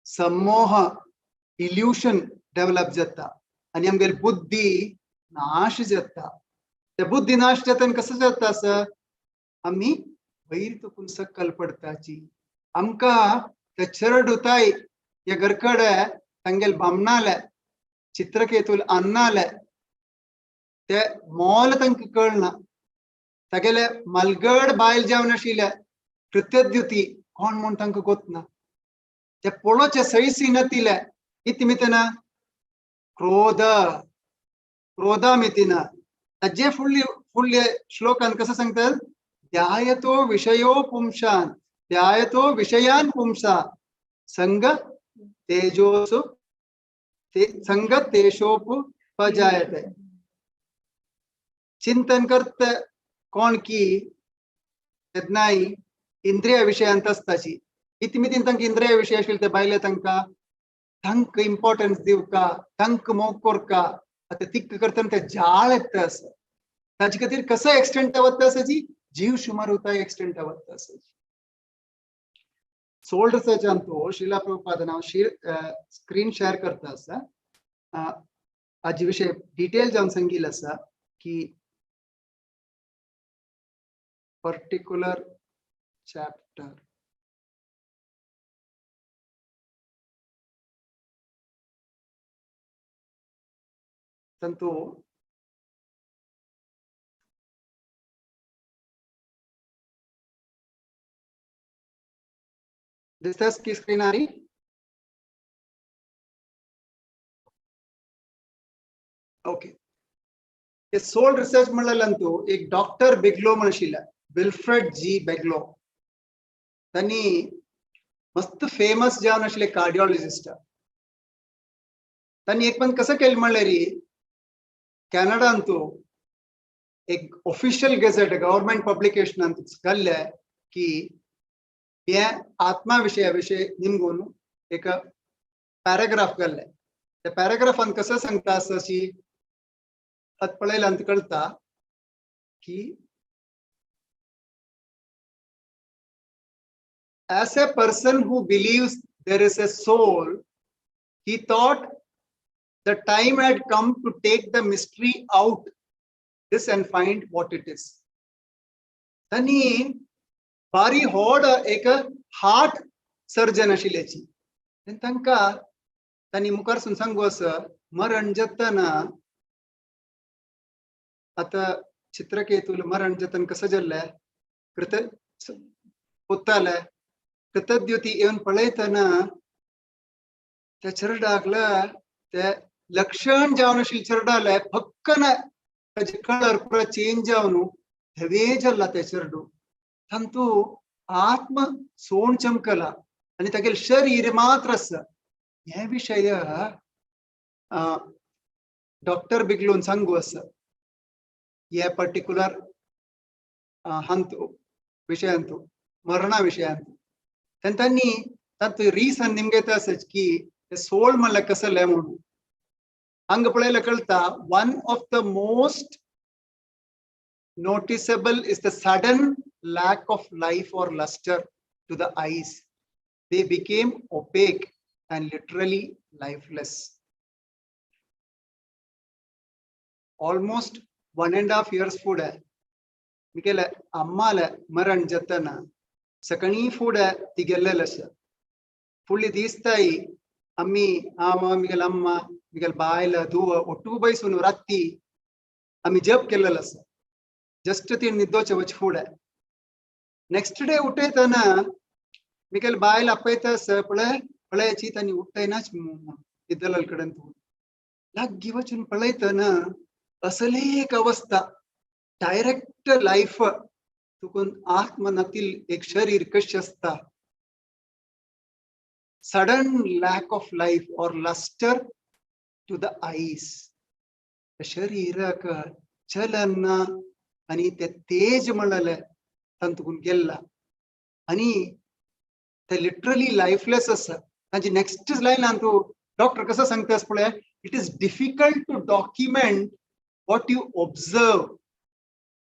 सम्मोह इल्यूशन डेव्हलप जाता आणि आमगेल बुद्धी नाश जाता त्या बुद्धी नाश जाता आणि कसं जाता असं आम्ही वैर तुकून सकल पडताची आमकां ते चरड उताय या घरकडे तांगेल बामणाले चित्रकेतूल अन्नाले ते मोल तांकां कळना तागेले मलगड बायल जावन आशिल्ले कृत्यद्युती कोण म्हूण तांकां गोतना ते पळोवचे सैसी नतिले इति मितना क्रोधा मितिना ताजे फुडले श्लोकान कसं सांगतात ध्यायतो विषयो पुंशान ध्यायतो विषयान पुंसा संग तेजोसु संग तेजोपजायते चिंतन करते कोण की यज्ञाई इंद्रिय विषयांत असताची इति मितीन तांकां इंद्रिय विषय आशिल्ले ते बायले तांकां इम्पॉर्टन्स दिवका तांकां मोग कोरका आता तिक्क करतना ते जाळ येता आसा ताचे खातीर कसो एक्सटेंट आवत्ता आसाची जीव शुमार उताय एक्सटेंट आवत्ता आसाची सोल्ड रिसर्चान तो शिला प्रभुपादान हांव स्क्रीन शेअर करता आसा हाजे विशय डिटेल जावन सांगिल्लें आसा की पर्टिक्युलर चॅप्टर तंतु दिसतास की स्क्रीन आ रही ओके हे सोल रिसर्च म्हणल्यानंतू एक डॉक्टर बेग्लो म्हण आशिल्ले विल्फ्रेड जी बेग्लो त्यांनी मस्त फेमस जावन आशिल्ले कार्डिओलॉजिस्ट त्यांनी एक पण कसं केलं म्हणल्यार कॅनडांतू एक ऑफिशियल गेजेट गव्हर्नमेंट पब्लिकेशनांत घाल्ले की हे आत्मा विषय निमगून एक पॅराग्राफ घाल्ले त्या पॅराग्राफान कसं सांगता अशी पळयल्यानंतर कळता की as a person who believes there is a soul, he thought the time had come to take the mystery out this and find what it is. Tani bari hod एक हार्ट सर्जन आशिल्ल्याची तांकां तांणी मुखार सुन सांगू आसा मरण जातना आता चित्रकेतूल मरण जातना कसं जाल्लें पुत्ताले कृतद्युती येवन पळयतना त्या चरडाकला ते लक्षण जावन आशिल्ले चरडाले फक्कन ताजे कलर पुरो चेंज जावन हेवे जाल्ला ते चरडू तांतू आत्म सोन चमकला आनी तागेले शरीर मात्र आसा हे विशय डॉक्टर बिग्लोन सांगू आसा हे पर्टिक्युलर हंतू विषयांतू मरणा विषयांतू त्यांनी तांतू रिसन निमगेता आसाच की सोल म्हणल्यार कसले म्हणून हांगा पळयल्यार कळटा one of the most noticeable is the sudden lack of life or luster to the eyes. They became opaque and literally lifeless. Almost 1.5 years फुडे मिकेले अम्माले मरण जातना सकणी फुडे ती गेल्लेले आसा फुडली दिसताय आम्ही मिगेल अम्मा मिगेल बायला धुव ಒಟ್ಟು ಬೈಸುನು राती आम्ही जप केलेलं असं जस्ट ती निद्दोचे वच फुडे नेक्स्ट डे उठयतना मिगेल बायला आपयतस पळयाची तानी उठयनाच इद्दलकडे लग्गी वचून पळयतना असले एक अवस्था डायरेक्ट लाईफ तुकून आत्मनातील एक शरीर कशी असता सडन लॅक ऑफ लाईफ और लस्टर टू द आईस शरीराक चलन आणि ते तेज म्हणले तंतुकून गेला आणि ते लिटरली लाईफलेस असं ताजी नेक्स्ट लाईन तू डॉक्टर कसं सांगतास पळय it is difficult to document what you observe.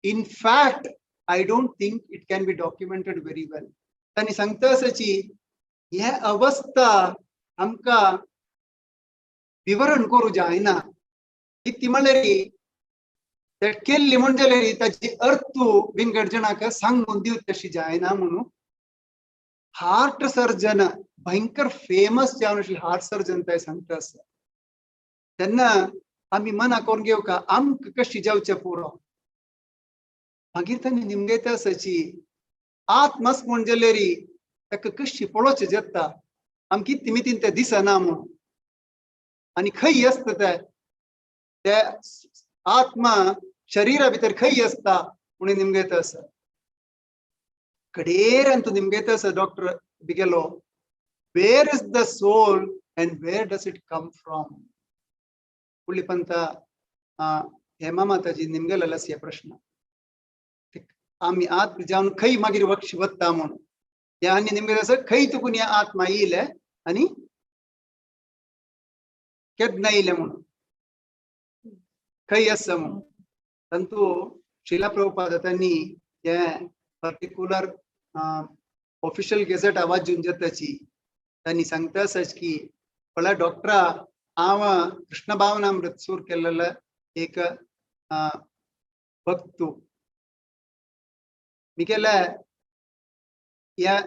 In fact, I don't think it can be documented very well. तानी सांगता असाची ह्या अवस्था आमका विवरण करू जायना ती म्हणल्यारी ते केल्ली म्हणजे ताची अर्थ विंगडजनाक सांगून दिवं तशी जायना म्हणून हार्ट सर्जन भयंकर फेमस जावन आशिल्ले हार्ट सर्जन ते सांगता आसा तेन्ना आम्ही मना करून घेऊ का आमक कशी जावचे पुरो मागीर तांणी निमगेता असाची आत्मस म्हणजेलेरी ताका कशी पळोवचे जेता आमकी तिमितीन ते दिसना म्हणून आणि खंय असता ते आत्मा शरीरा भितर खंय असता म्हणून निमगेता असा कडेर अंतू निमगेता असा doctor Bigelow where is the soul and where does it come from फुडली पंत हेमा माताजी निमगेलेलो आसा हे प्रश्न आम्ही आत जावन खंय मागीर वक्ष वत्ता म्हणून ह्या आनी निमगेता आसा खंय तुकून हे आत्मा येयले आनी केन्ना येयले म्हणून खंय आसा म्हणून परंतु श्रीला प्रभुपाद तांणी हे पर्टिक्युलर ऑफिशियल गेजेट आवाज दिवन जेताची तांणी सांगता आसाच की पळय डॉक्टरा हांव कृष्ण भावनामृत सूर केलेलं एक भक्त मी केलं या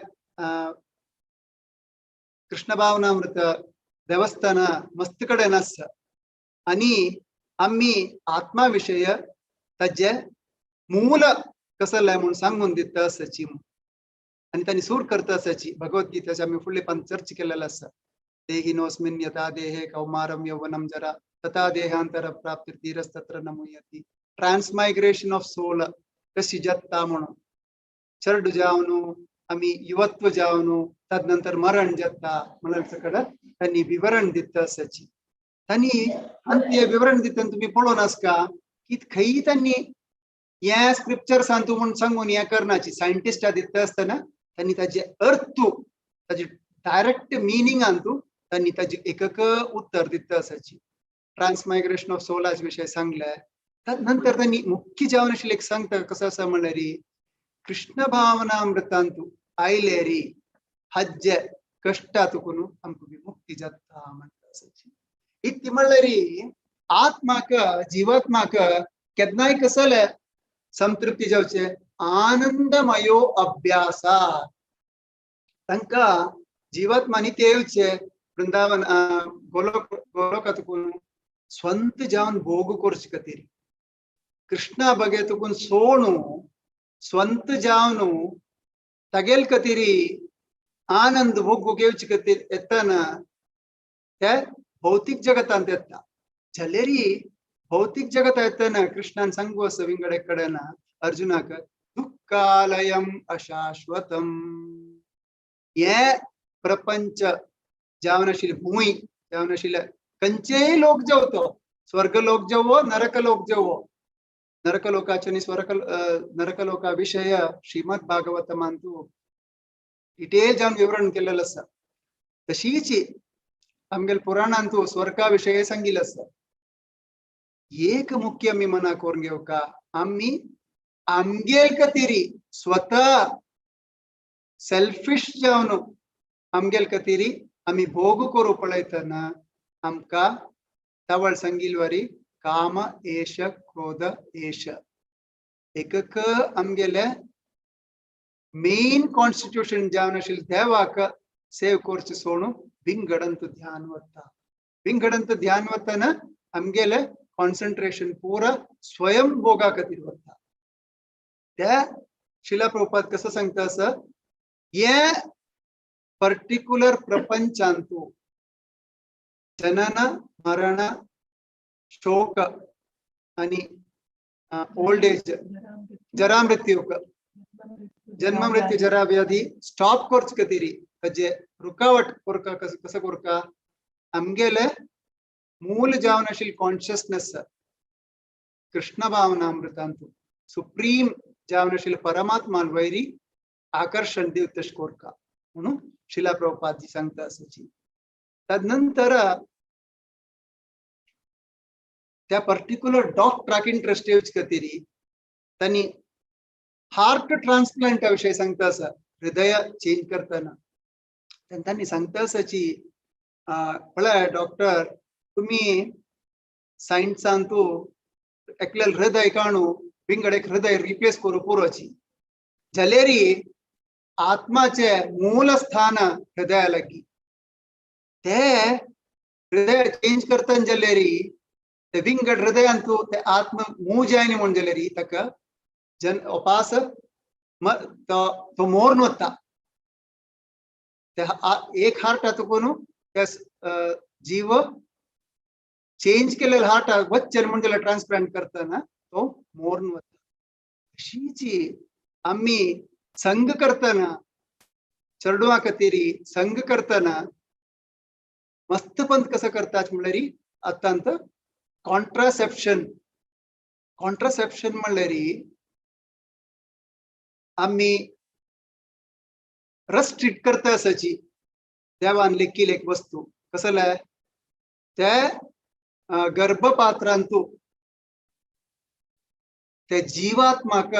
कृष्ण भावनामृत देवस्थान मस्त कडेन आसा आणि आम्ही आत्मा विषय ताजे मूल कसले म्हणून सांगून दिता आसाची आणि तांणी सूर करता आसाची भगवद्गीतेचे आम्ही फुडले पान चर्चा केलेलो आसा देहिनोऽस्मिन् यथा देहे कौमारं यौवनं जरा तथा देहांतर प्राप्तिर्धीरस्तत्र न मुह्यति ट्रान्समायग्रेशन ऑफ सोल कशी जाता म्हणून चरड जावनु आम्ही युवत्व जावनु तदनंतर मरण जाता म्हणल्याकडे त्यांनी विवरण दिता आसाची त्यांनी अंत्य विवरण दिता तुम्ही पळोवनास का की खंय त्यांनी या स्क्रिप्चर सांगू म्हणून सांगून या करण्याची सायंटिस्ट दिता असताना त्यांनी त्याचे अर्थ त्याचे डायरेक्ट मिनिंग आणतो त्यांनी त्याचे एकक उत्तर दिता आसाची ट्रान्समायग्रेशन ऑफ सोलाच विषय सांगलाय त्यानंतर त्यांनी मुख्य जावन आशिल्ले एक सांगता कसं आसा म्हणल्यारी कृष्ण भावनामृतांतू आयलेरी हज्ज कष्टातून आमकां विमुक्ती जाता म्हणटा आसाची इतकी म्हणल्यारी आत्माक जीवात्माक केन्नाय कसले संतृप्ती जावचे आनंदमयो अभ्यासा तांकां जीवात्मानी ते येवचे वृंदावन गोलोकातून स्ವಂತ जावन भोग करचे खातीर कृष्णा बगेतून सोणू स्ವಂತ जावन तगेल खातीरी आनंद भोग घेवचे खातीर येतना ते भौतिक जगतांत येता जाल्यारी भौतिक जगत येतना कृष्णान सांगू असं विंगडे कडेन अर्जुनाक दुःखालयम अशाश्वतम हे प्रपंच जावन आशिल्ली भूमी जावन आशिल्ले खंयचेय लोक जेवतो स्वर्ग लोक जेवो नरक लोक जेवो नरक लोकाचे आनी नरक लोका विषय श्रीमद भागवतमांतू डिटेल जावन विवरण केलेलं आसा तशीच आमगेल पुराणांतू स्वर्गा विषय सांगिल्लें आसा एक मुख्य आमी मना करून घेवका आमी आमगेल खातीरी स्वता सेल्फिश जावन आमगेल खातीरी आमी भोग करू पळयतना आमकां तावळ सांगिल्ली वरी काम एश क्रोध एश एकक आमगेले मेन कॉन्स्टिट्यूशन जावन आशिल्ले देवाक सेव कोर्च सोणू विंगडंत ध्यान वत्ता विंगडंत ध्यान वत्ताना आमगेले कॉन्सन्ट्रेशन पूरा स्वयं भोगा खातीर वता त्या शिला प्रभुपाद कसं सांगता असं ये पर्टिक्युलर प्रपंचांतू जनन मरण शोक आणि ओल्ड एज जरा मृत्यू जन्म मृत्यू जरा व्याधी स्टॉप कोर्च कतीरी म्हणजे रुकावट कोरका कसं कोरका आमगेले मूल जावन आशिल कॉन्शियसनेस कृष्ण भावनामृतांतू सुप्रीम जावन आशिल परमात्मान वैरी आकर्षण दिव तश कोरका म्हणून शिला प्रभुपादजी सांगता असची तदनंतर त्या पर्टिक्युलर डॉग ट्रॅक इंटरेस्ट कतीरी त्यांनी हार्ट ट्रान्सप्लांट विषय सांगता असा हृदय चेंज करताना त्यांनी सांगता असाची पळय डॉक्टर तुम्ही सायन्सांतू एकलेल हृदय काणू विंगड एक हृदय रिप्लेस करू पुरोची जलेरी आत्माचे मूल स्थान हृदया लगी ते हृदय चेंज करताना जलेरी ते विंगड हृदयांतू ते आत्म मूव जायनी म्हणून जलेरी तक जन उपास तो मोर नव्हता एक हार्ट कोण जीव चेंज केलेला हार्ट वचन म्हणजे त्याला ट्रान्सप्लांट करताना तो मोर नव्हता अशीची आम्ही संघ करताना चरडुआ कतीरी संघ करताना मस्त पंत कसं करतात म्हणल्यारी अत्यंत कॉन्ट्रासेप्शन म्हणल्यारी आम्ही रस ट्रीट करता असाची देवान लेखील एक वस्तू कसं त्या गर्भपात्रांतू त्या जीवात्माक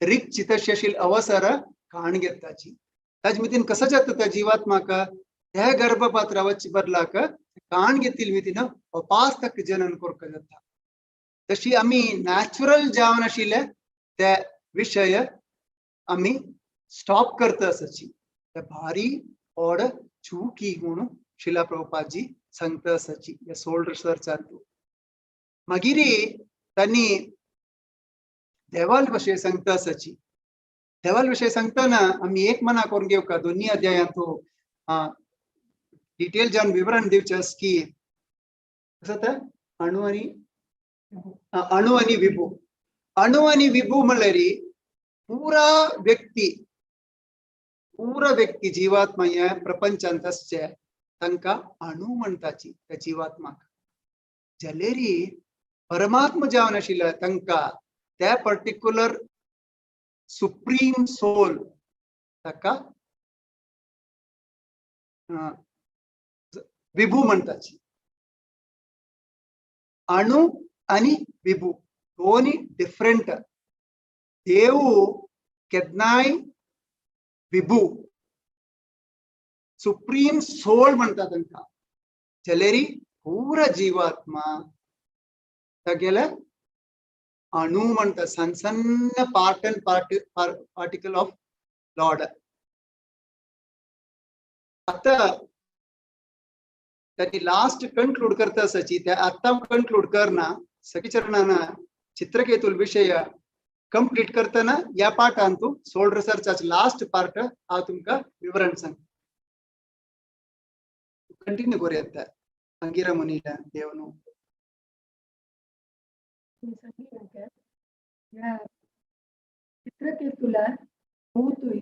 रिक चितशील अवसर काण घेताची ताज मितीन कसं जात त्या जीवात्माक त्या गर्भपात्रावरची बदलाक काण घेतील मितीन उपास तक जनन कोरक जाता तशी आम्ही नॅचरल जावन आशिल्ले त्या विषय आम्ही स्टॉप करता असाची त्या भारी ओढ चुकी म्हणून शिला प्रभुपादजी सांगता असाची या सोल रिसर्चांतू मागिरी त्यांनी देवाल विषय सांगता असाची देवाल विषय सांगताना आम्ही एक मना करून घेऊ का दोन्ही अध्यायांतू डिटेल जाऊन विवरण दिवचस की कसं तर अणु आणि विभू म्हणल्यारी पूरा व्यक्ती जीवात्मा या प्रपंचांत असचे तांका अणु म्हणताची त्या जीवात्माक जलेरी परमात्मा जावन आशिल्ले तांका त्या पर्टिक्युलर सुप्रीम सोल ताका विभू म्हणताची अणु आणि विभू दोन्ही डिफरंट देव केदनाय विभू सुप्रीम सोल म्हणतात तांका जलेरी पूरा जीवात्मा तागेले अणु म्हणतात सण सन्न पार्टिकल ऑफ लॉर्ड आता त्यांनी लास्ट कन्क्लूड करता असाची त्या आता कन्क्लूड करना सखीचरणाना चित्रकेतुल विषय कंप्लीट करताना या पाठांतू सोल रिसर्चाच लास्ट पार्ट हा तुमका विवरण सांग कंटिन्यू करूया अंगिरा मुनीला देवनु चित्रकेतुला हूतुय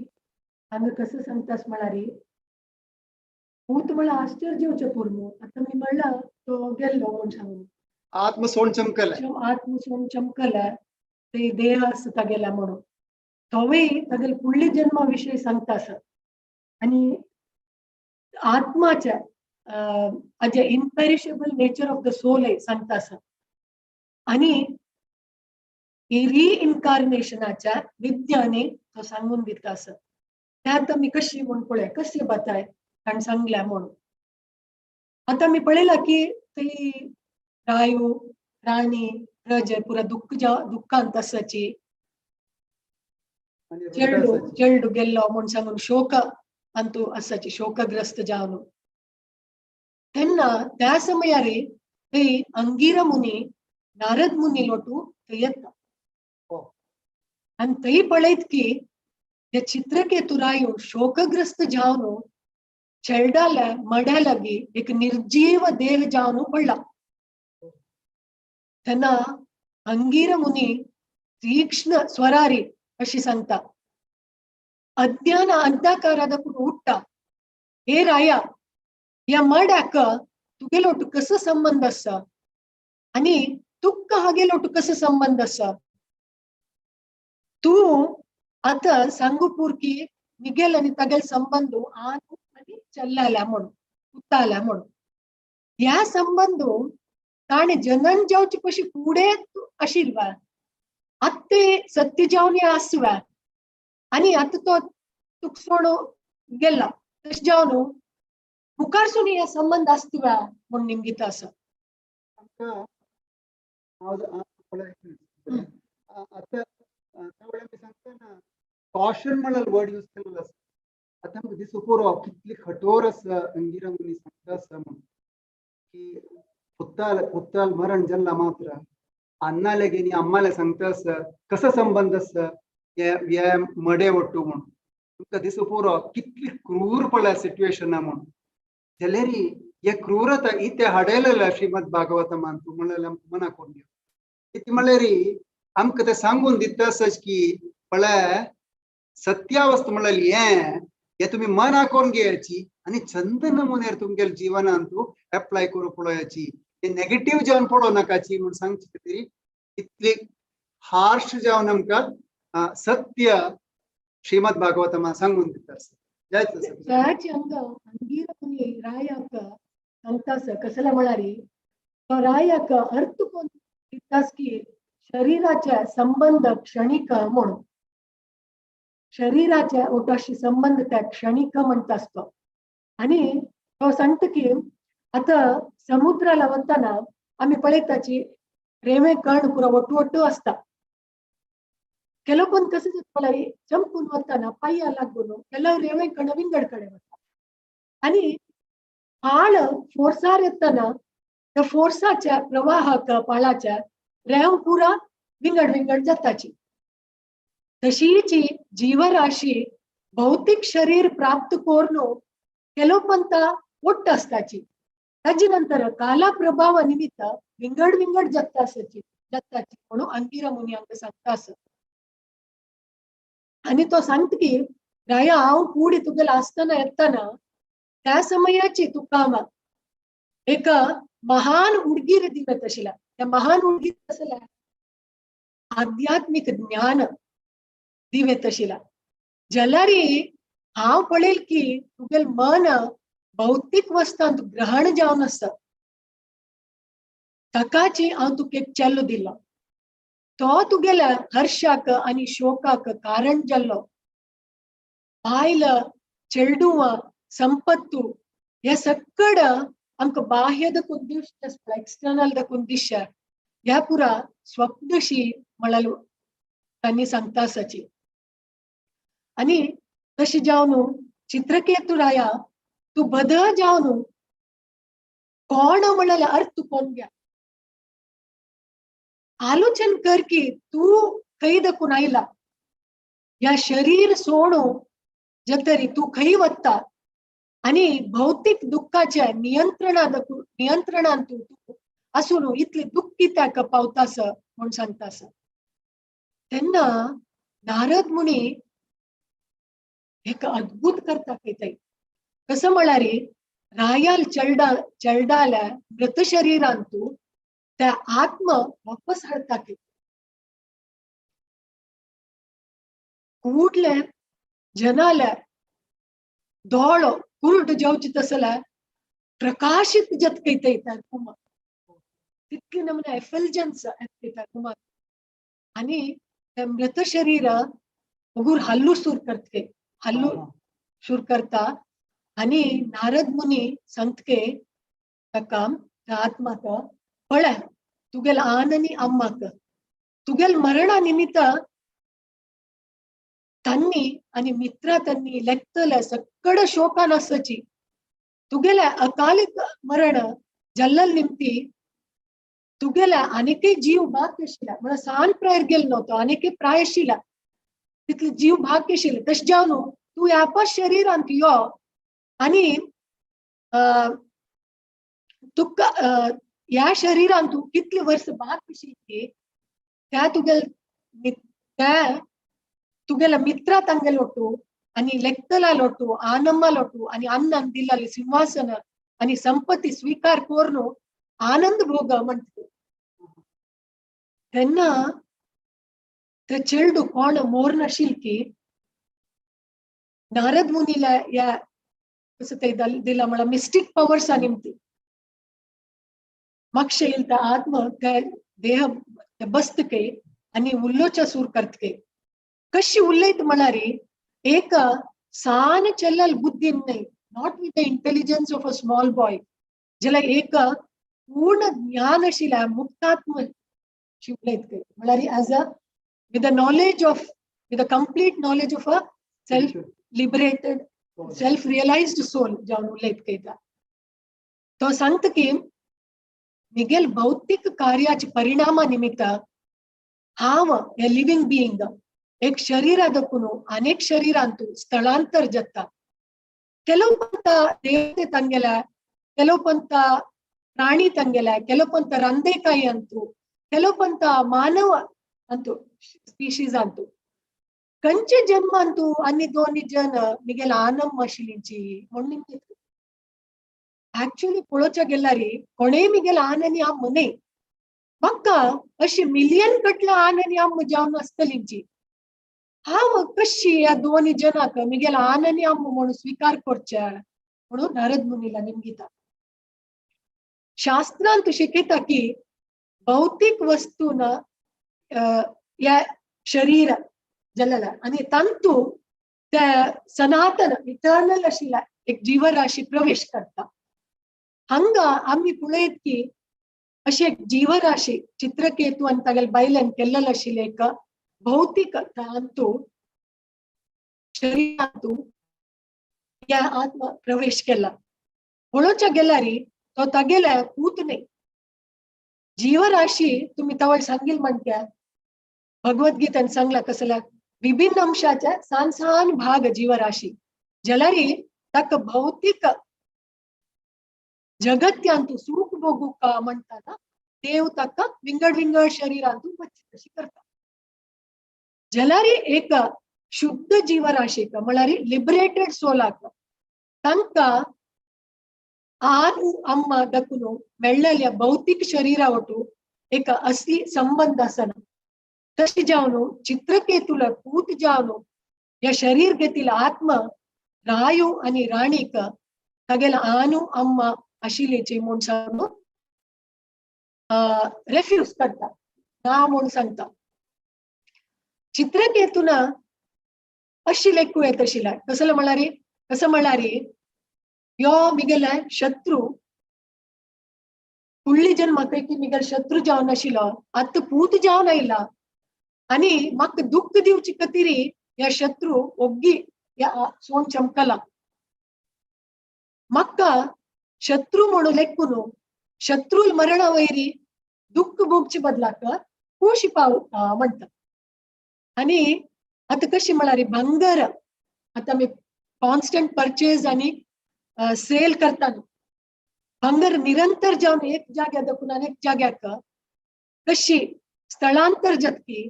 हांगा कसं सांगतास म्हणारी हूत मला आश्चर्य पूर्ण आता मी म्हणला तो गेलो म्हणून सांगून आत्मसोण चमकला आत्मसोण चमकला ते देह असता गेला म्हणून थोवे तागेल पुढले जन्माविषयी सांगतास आणि आत्माच्या अजे इनपेरिशेबल नेचर ऑफ द सोल आहे सांगतास आणि रिइन्कार्नेशनाच्या विज्ञाने तो सांगून दितास त्यात मी कशी म्हणून पळय कशी बताय कारण सांगल्या म्हणून आता मी पळयला की ती रायू राणी प्रजे पुरा दुःखांत असाची चेल्डू गेल्लो म्हणून सांगून शोक अंतू असाची शोकग्रस्त जावन त्यांना त्या समयारी ते अंगीर मुनी नारद मुनी लोटू ते येता आणि ते पळयत की हे चित्रकेतुरायू शोकग्रस्त जावन चेल्डाला मड्या लागी एक निर्जीव देह जावन पडला त्यांना अंगीर मुनी तीक्ष्ण स्वरारी अशी सांगता अज्ञान अंधकाराद उठता हे राया या मड्याक तुगेलोटू कसं संबंध असा आणि तुक्क हागेलोटू कसं संबंध असा तू आता सांगू पुरकी निगेल आणि तगेल संबंध आनु आणि चल्लाला म्हणून उताला म्हणून या संबंध ताणे जनन जावची कशी पुढे आशिल्वा आत्ते सत्य जावन आसवा आणि आता तो तुक सोडो गेला तश जावन मुखार सुनी या संबंध असतवा म्हणून निमगीत असं आता मी सांगता कॉशन म्हणून वर्ड यूज केलेला असता आता म्हाका दिसू पुरो कितली कठोर आसा अंगिरा मुनी सांगता आसा म्हणून की पुत्ताल मरण जल्ला मात्र अन्नाले गेनी अम्माले सांगता आसा कसं संबंध आसा या मडे वट्टू म्हणून तुमकां दिसू पुरो कितली क्रूर पळय सिच्युएशना म्हणून जाल्यारी हे क्रूरता इथे हाडयलेल्या श्रीमद भागवतमान तू म्हणलें मना कोण ती म्हणल्यारी आमकां ते सांगून दिता आसाच की पळय सत्यावस्थ म्हणलेली हे तुम्ही मना कोण घेयाची आणि छंद नमुनेर तुमगेल्या जिवनान तू एप्लाय करू पळोवयाची हे नेगेटिव्ह जावन पडो नाकाची म्हणून सांगची तरी इतली हार्श जावन आमकां सत्य श्रीमद भागवतमान सांगून दिता आसा त्याची अंगीर मुनी रायाक सांगतास कसला म्हणारी तो रायाक अर्थ कोण दितास की शरीराच्या संबंध क्षणिक म्हणून शरीराच्या ओटाशी संबंध त्या क्षणिक म्हणतास तो आणि तो सांगता की आता समुद्राला वताना आम्ही पळयताची रेवे कर्ण पुरा ಒಟ್ಟು असता ಕೆಲವೊಂದು कसं पळय चंपून वताना पाया लागून ಕೆಲವು रेवे कर्ण विंगड कडे वता आणि आळ फोर्सार येताना त्या फोर्साच्या प्रवाहाक पाळाच्या रेव पुरा विंगड जाताची तशीची जीवराशी भौतिक शरीर प्राप्त करून ಕೆಲವೊಂತ ಒಟ್ಟು असताची ताजी नंतर काला प्रभाव निमित्त विंगड जाताची म्हणून अंगिरा मुनी आमकां सांगता आसा आणि तो सांगता की राया हांव पुढे तुगेला असताना येताना त्या समयाची तुका एक महान उडगीर दिवत आशिल्ला त्या महान उडगीर आसल्या आध्यात्मिक ज्ञान दिवत आशिल्ला जाल्यारी हांव पळयल की तुगेल मन भौतिक वस्तांत ग्रहण जावन आसा ताकाची हांव तुका एक चेल्लो दिलो तो तुगेल्या हर्षाक आणि शोकाक कारण जाल्लो बायल चेडूवा संपत्तू हे सकड आमकां बाह्यद उद्दिश एक्सटर्नल उद्दिश ह्या पुरा स्वप्नशी म्हळ्यार तांणी सांगता आसाची आणि तशी जावन चित्रकेतुराया तू बद जावन कोण म्हणाल अर्थ कोण घ्या आलोचन कर की तू खंय दखून आयला या शरीर सोडू जतरी तू खंय वता आणि भौतिक दुःखाच्या नियंत्रणान तू असून इतले दुःख कित्याक पावतास म्हणून सांगतास तेन्ना नारद मुनी एक अद्भुत करता पळय कसं म्हळ्यार रायाल चेल्डाल्या मृत शरीरान तू त्या आत्म वापस हाडता की कूडले जनाल्या दोळो कुरुट जावची तसल्या प्रकाशित जतकैता येतात कुमार तितके नमुने एफल्जन्स येतात कुमार आणि त्या मृत शरीर उगूर हल्लू सुर करता आणि नारद मुनी सांगतके ताका त्या आत्माक पळय तुगेल आननी अम्माक तुगेल मरणा निमित्त तांणी आणि मित्रा त्यांनी लेखतल्या सकड शोका नसची तुगेल्या अकालिक मरण जल्लल निमती तुगेल्या अनेके जीव भाग्यशिला मला सान प्रायर गेल नव्हतं अनेके प्रायशिला तिथले जीव भाग्यशील तश जावनो तू यापा शरीरांत यो आणि तुका या शरीरांत तू कितले वर्ष भाग्यशील त्या तुगेला मित्रा तांगेलोटू आणि लेक्तला लोटू आनम्मा लोटू आणि अन्नान दिल्लाले सिंहासन आणि संपत्ती स्वीकार कोरनो आनंद भोग म्हणते त्यांना ते चेल्डू कोण मोर नशील की नारद मुनीला या कसं ते दिला मला मिस्टिक पॉवर्स निमती मक्ष येईल त्या आत्म त्या देह बसतके आणि उल्लोचा सूर करतके कशी उल्लेत म्हणारी एक सान चलल बुद्धी नाही not with the intelligence of a small boy ज्याला एक पूर्ण ज्ञानशील आहे मुक्तात्म उल्लेत म्हणारी as a with the knowledge of with the complete knowledge of a self liberated self realized soul जाऊन उल्लेख केला तो सांगत की मिगेल भौतिक कार्याचे परिणामानिमित्त हाव ए लिव्हिंग बीइंग एक ಶರೀರದಕ್ಕೂ ಅನೇಕ ಶರೀರಾಂತೂ ಸ್ಥಳಾಂತರ ಜತ್ತ ಕೆಲವು ಪಂತ ದೇವತೆ ತಂಗೆಲ ಕೆಲವು ಪಂತ ಪ್ರಾಣಿ ತಂಗೆಲ ಕೆಲವು ಪಂತ ರಂದೇಕಾಯಿ ಅಂತೂ ಕೆಲವು ಪಂತ ಮಾನವ ಅಂತೂ ಸ್ಪೀಶೀಸ್ ಅಂತೂ ಕಂಚ ಜನ್ಮ ಅಂತೂ ಅನ್ನಿ ದೋನಿ ಜನ ಮಿಗೆಲ ಆನಮ್ ಮಶಿಲಿಂಚಿ ಮೊಣ್ಣಿಂಚಿ ऍक्च्युअली पुळोच्या गेल्यारी कोणे मिगेल आननी आम मने मक्का अशी मिलियन कटला आननी आम जाऊन असतलींची हा मग कशी या दोन्ही जनाक मिगेल आननी आम म्हणून स्वीकार करच्या म्हणून नारद मुनीला निमगिता शास्त्रांत शिकिता की भौतिक वस्तून या शरीर जलला आणि तंतू त्या सनातन इटर्नल अशीला एक जीवराशी प्रवेश करता हंग आम्ही पुढे की अशी एक जीवराशी चित्रकेतू ಅಂತ ಬೈಲನ್ ಕೆಲ್ಲಲ ಶಿಲೇಕ भौतिक तांतू शरीरांतू या आत्मा प्रवेश केला म्हणूनच्या गेल्यारी तो तगेला पूत नाही जीवराशी तुम्ही तवळ सांगील म्हणत्या भगवद्गीतेन सांगला कसला विभिन्न अंशाच्या सांसान भाग जीवराशी जलारी तक भौतिक जगत्यांतू सुख भोगू का म्हणताना देव तक विंगड विंगड शरीरांतू बच्ची करता जलारी एक शुद्ध जीवराशी का म्हणारी लिबरेटेड सोलाक तंका आनु अम्मा दकुनु मेळ्ळल्या भौतिक शरीरावटू एक असली संबंध असन तशी जावनु चित्रकेतुला पूत जावनु या शरीर घेतील आत्म रायू आणि राणीक तगेला आनु अम्मा अशिलेची म्हणून सांगू रेफ्यूज करता ना म्हणून सांगता चित्रकेतुन अशी लेखू येत अशिला कसं म्हणारी यो मिगेला शत्रू फुडली जन्मापैकी मिगेल शत्रू जावन आशिलो आत पूत जावन आयला आणि मग दुःख दिवची कतिरी या शत्रू ओग्गी या सोन चमकला मक्का शत्रू म्हणू लेखून शत्रूल मरण वैरी दुःख भोगची बदलाक खुशी पावता म्हणतात आणि आता कशी म्हणारी भंगार आता मी कॉन्स्टंट परचेज आणि सेल करताना भंगार निरंतर जाऊन एक जाग्या दखून अनेक जाग्याक कशी स्थळांतर जतकी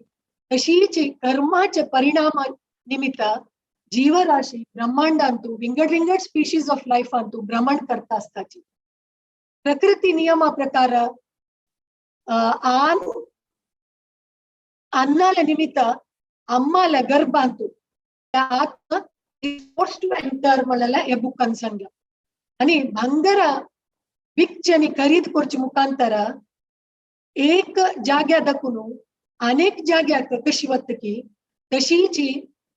तशीची कर्माचे परिणाम निमित्त जीवराशी ब्रह्मांडांतू विंगड विंगड स्पीशीज ऑफ लाईफ अंतू भ्रमण करता असताची प्रकृती नियमा प्रकार अन्नाला निमित्त अम्माला गर्भ अंतू त्या आत्मा टू एंटर म्हणाला या बुकान सांगला आणि भंगार विच्च आणि खरीद करची मुखांतर एक जाग्या दखून अनेक जाग्याक कशी वतकी तशीची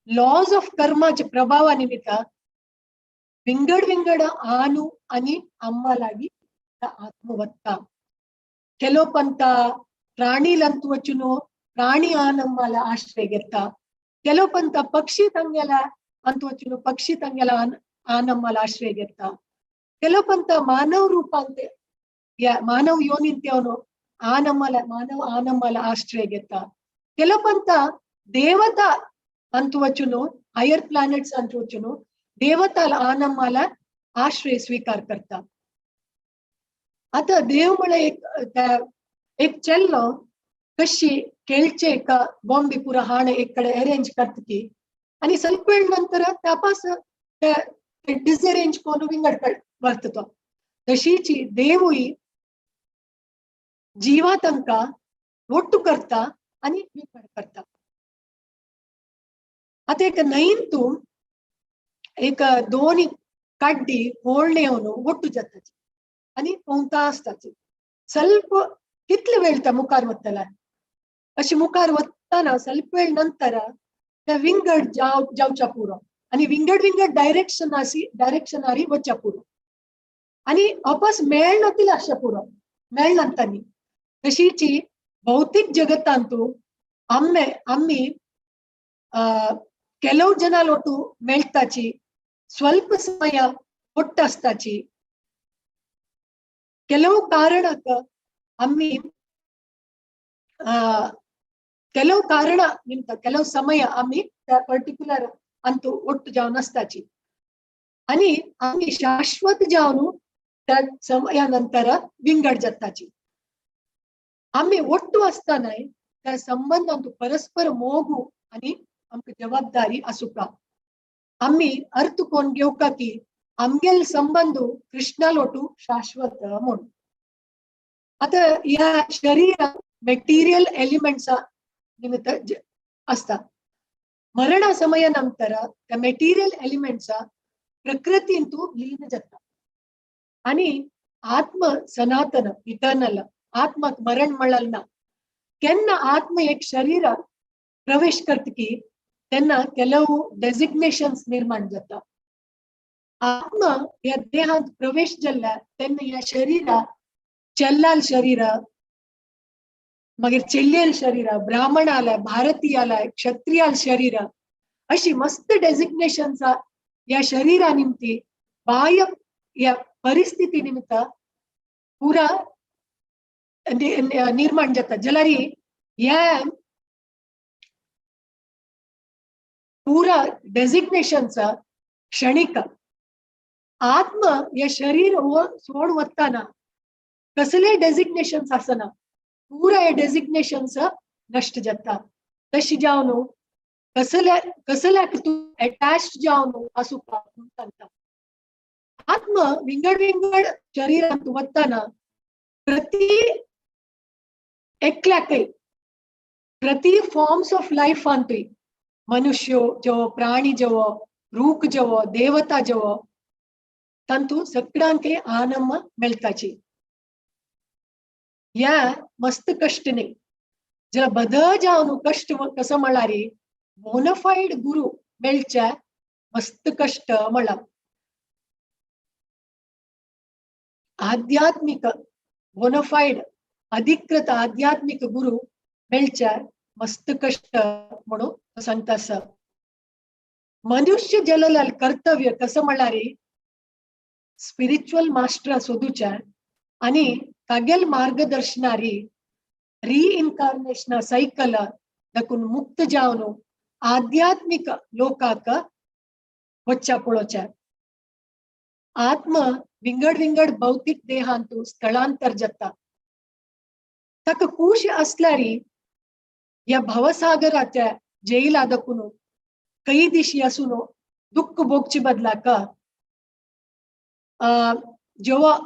लॉज ऑफ कर्माच्या प्रभावानिमित्त विंगड विंगड आनु आणि अम्मालागी आत्म वत्ता ಕೆಲವು ಪಂತ ಪ್ರಾಣಿಲಂತೂ ವಚ್ಚುನು ಪ್ರಾಣಿ ಆನಮ್ಮಲ ಆಶ್ರಯ ಗೆತ್ತ ಕೆಲವೊಂತ ಪಕ್ಷಿ ತಂಗೆಲ ಅಂತ ವಚ್ಚುನು ಪಕ್ಷಿ ತಂಗೆಲ ಆನಮ್ಮಲ ಆಶ್ರಯ ಗೆತ್ತ ಕೆಲವೊಂತ ಮಾನವ ರೂಪ ಅಂತೆ ಮಾನವ ಯೋನಿಂತ್ಯವನು ಆನಮ್ಮಲ ಆಶ್ರಯ ಗೆತ್ತ ಕೆಲವೊಂತ ದೇವತಾ ಅಂತ ವಚ್ಚುನು हायर प्लॅनेट्स ಅಂತ वचुनु देवताला आनम्माला आश्रय स्वीकार करता. आता देव मला एक चेल्लो कशी केळचे का बॉम्बे पुरा हाणे इकडे अरेंज करतकी आणि ಸ್ವಲ್ಪ वेळ नंतर तापास डिसअरेंज कोण विंगड बरततो तशीची देवही जीवातंका ಒಟ್ಟು करता आणि विंगड करता. आता एक नैंतू एक दोन्ही काड्डी होळणेवनु ಒಟ್ಟು जाताची आणि पोंता असताची ಸ್ವಲ್ಪ कितले वेळ त्या मुखार वत्तला अशी मुखार वत्ताना ಸ್ವಲ್ಪ वेळ नंतर त्या विंगड जावच्या पुरो आणि विंगड डायरेक्शन आरी वच्च्या पुरो आणि वापस मेळनतील अशा पुरो मेळनंतानी तशीची भौतिक जगतांतू आम्ही ಕೆಲವು ಜನಾಲೊಟ್ಟು ಮೆಳ್ತಾಚಿ ಸ್ವಲ್ಪ ಸಮಯ ಒಟ್ಟಸ್ತಾಚಿ ಕೆಲವು ಕಾರಣಕ್ಕ ಅಮ್ಮಿ ಕೆಲವು ಕಾರಣ ನಿಂತ ಕೆಲವು ಸಮಯ आम्ही पर्टिक्युलर अंतू ಒಟ್ಟು जावन असताची आणि आम्ही शाश्वत जावनु त्या समयानंतर विंगड जाताची. आम्ही ಒಟ್ಟು असताना त्या संबंध अंतू परस्पर मोगू आणि आमची जबाबदारी असुका. आम्ही अर्थ कोण घेऊका की आमगेल संबंध कृष्णालोटू शाश्वत म्हणून. आता या शरीर मेटीरियल एलिमेंट्स निमित्त असतात. मरणा समयानंतर त्या मेटीरियल एलिमेंट्स प्रकृतींतू लीन जातात आणि आत्म सनातन इटर्नल आत्मक मरण मळल ना केन्ना आत्म एक शरीर प्रवेश करत की त्यांना ಕೆಲವು डेजिग्नेशन्स निर्माण जातात. आत्म या देहात प्रवेश जल्ला त्यांना या शरीर चल्लाल शरीर मागीर चेल्लेल शरीर ब्राह्मणाला भारतीयाला क्षत्रियाल शरीर अशी मस्त डेजिग्नेशन्स या शरीरा निमित्त बाह्य या परिस्थिती निमित्त पुरा निर्माण जातात. जलारी या पूरा डेजिग्नेशनचा क्षणिक आत्म या शरीर सोड वत्ताना कसले डेजिग्नेशन्स असना पूरा या डेजिग्नेशन्स नष्ट जाता. तशी जावनु कसल्या तू अटॅच्ड जावनु असुका म्हणता. आत्म विंगड शरीरांत वत्ताना प्रति एकल्याकೈ प्रति फॉर्म्स ऑफ लाइफ अंतुई मनुष्यो जवो प्राणी जवो रूख जवो देवता जवो तंतु सगळ्यांके आनंद मेळताची. या मस्त कष्टने जरा बदल जावन कष्ट कसं म्हळारी बोनाफाईड गुरु मेळच्या मस्त कष्ट म्हणा. आध्यात्मिक बोनाफाईड अधिकृत आध्यात्मिक गुरु मेळच्या मस्त कष्ट म्हणून सांगतास. मनुष्य जललाल कर्तव्य कसं म्हणारे स्पिरिच्युअल मास्टर शोधूच्या आणि तागेल मार्गदर्शनारी रिइन्कार्नेशन सायकल दकून मुक्त जावन आध्यात्मिक लोकाक वच्चा पळोच्या. आत्म विंगड भौतिक देहांतू स्थळांतर जाता. ताका कुश असल्यारी या भवसागराच्या जैला दकुनु कई दिशी असुनो दुःख भोगची बदलाक जेव्हा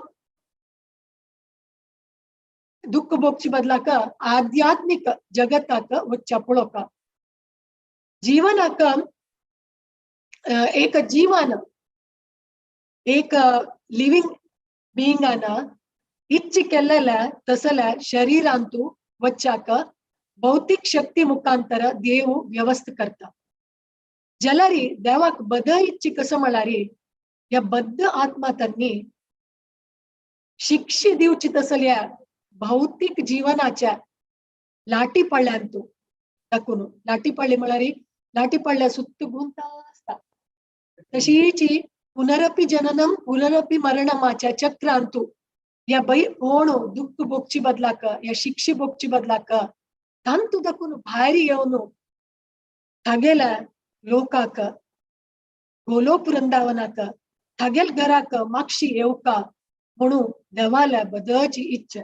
दुःख भोगची बदलाक आध्यात्मिक जगताक वच्चा पळोक. जीवनाक एक जीवन एक लिविंग बीइंगाना इच्छ केल्लेल्या तसल्या शरीरांतू वच्चाक भौतिक शक्ती मुखांतर देव व्यवस्था करता. जलारी देवाक बद इच्छी कसं म्हणारी या बद्ध आत्मा त्यांनी शिक्षी दिवची तसल्या भौतिक जीवनाच्या लाटी पडल्यांतू दाखवून लाटी पडली म्हणारी लाटी पडल्या सुत्त गुंता असता तशीची पुनरपि जननम पुनरपि मरणमाच्या चक्रांतू या ಬೈ ಓಣು ದುಃಖ ಬೊಚ್ಚಿ ಬದ್ಲಾಕ या ಶಿಕ್ಷೆ ಬೊಚ್ಚಿ ಬದ್ಲಾಕ ತಂತು ದಕ್ಕುನು ಭಾರಿ येऊन थगेल लोकाक गोलोक वृंदावनाक थगेल घराक मागशी येऊ का म्हणून देवाला बदलची इच्छा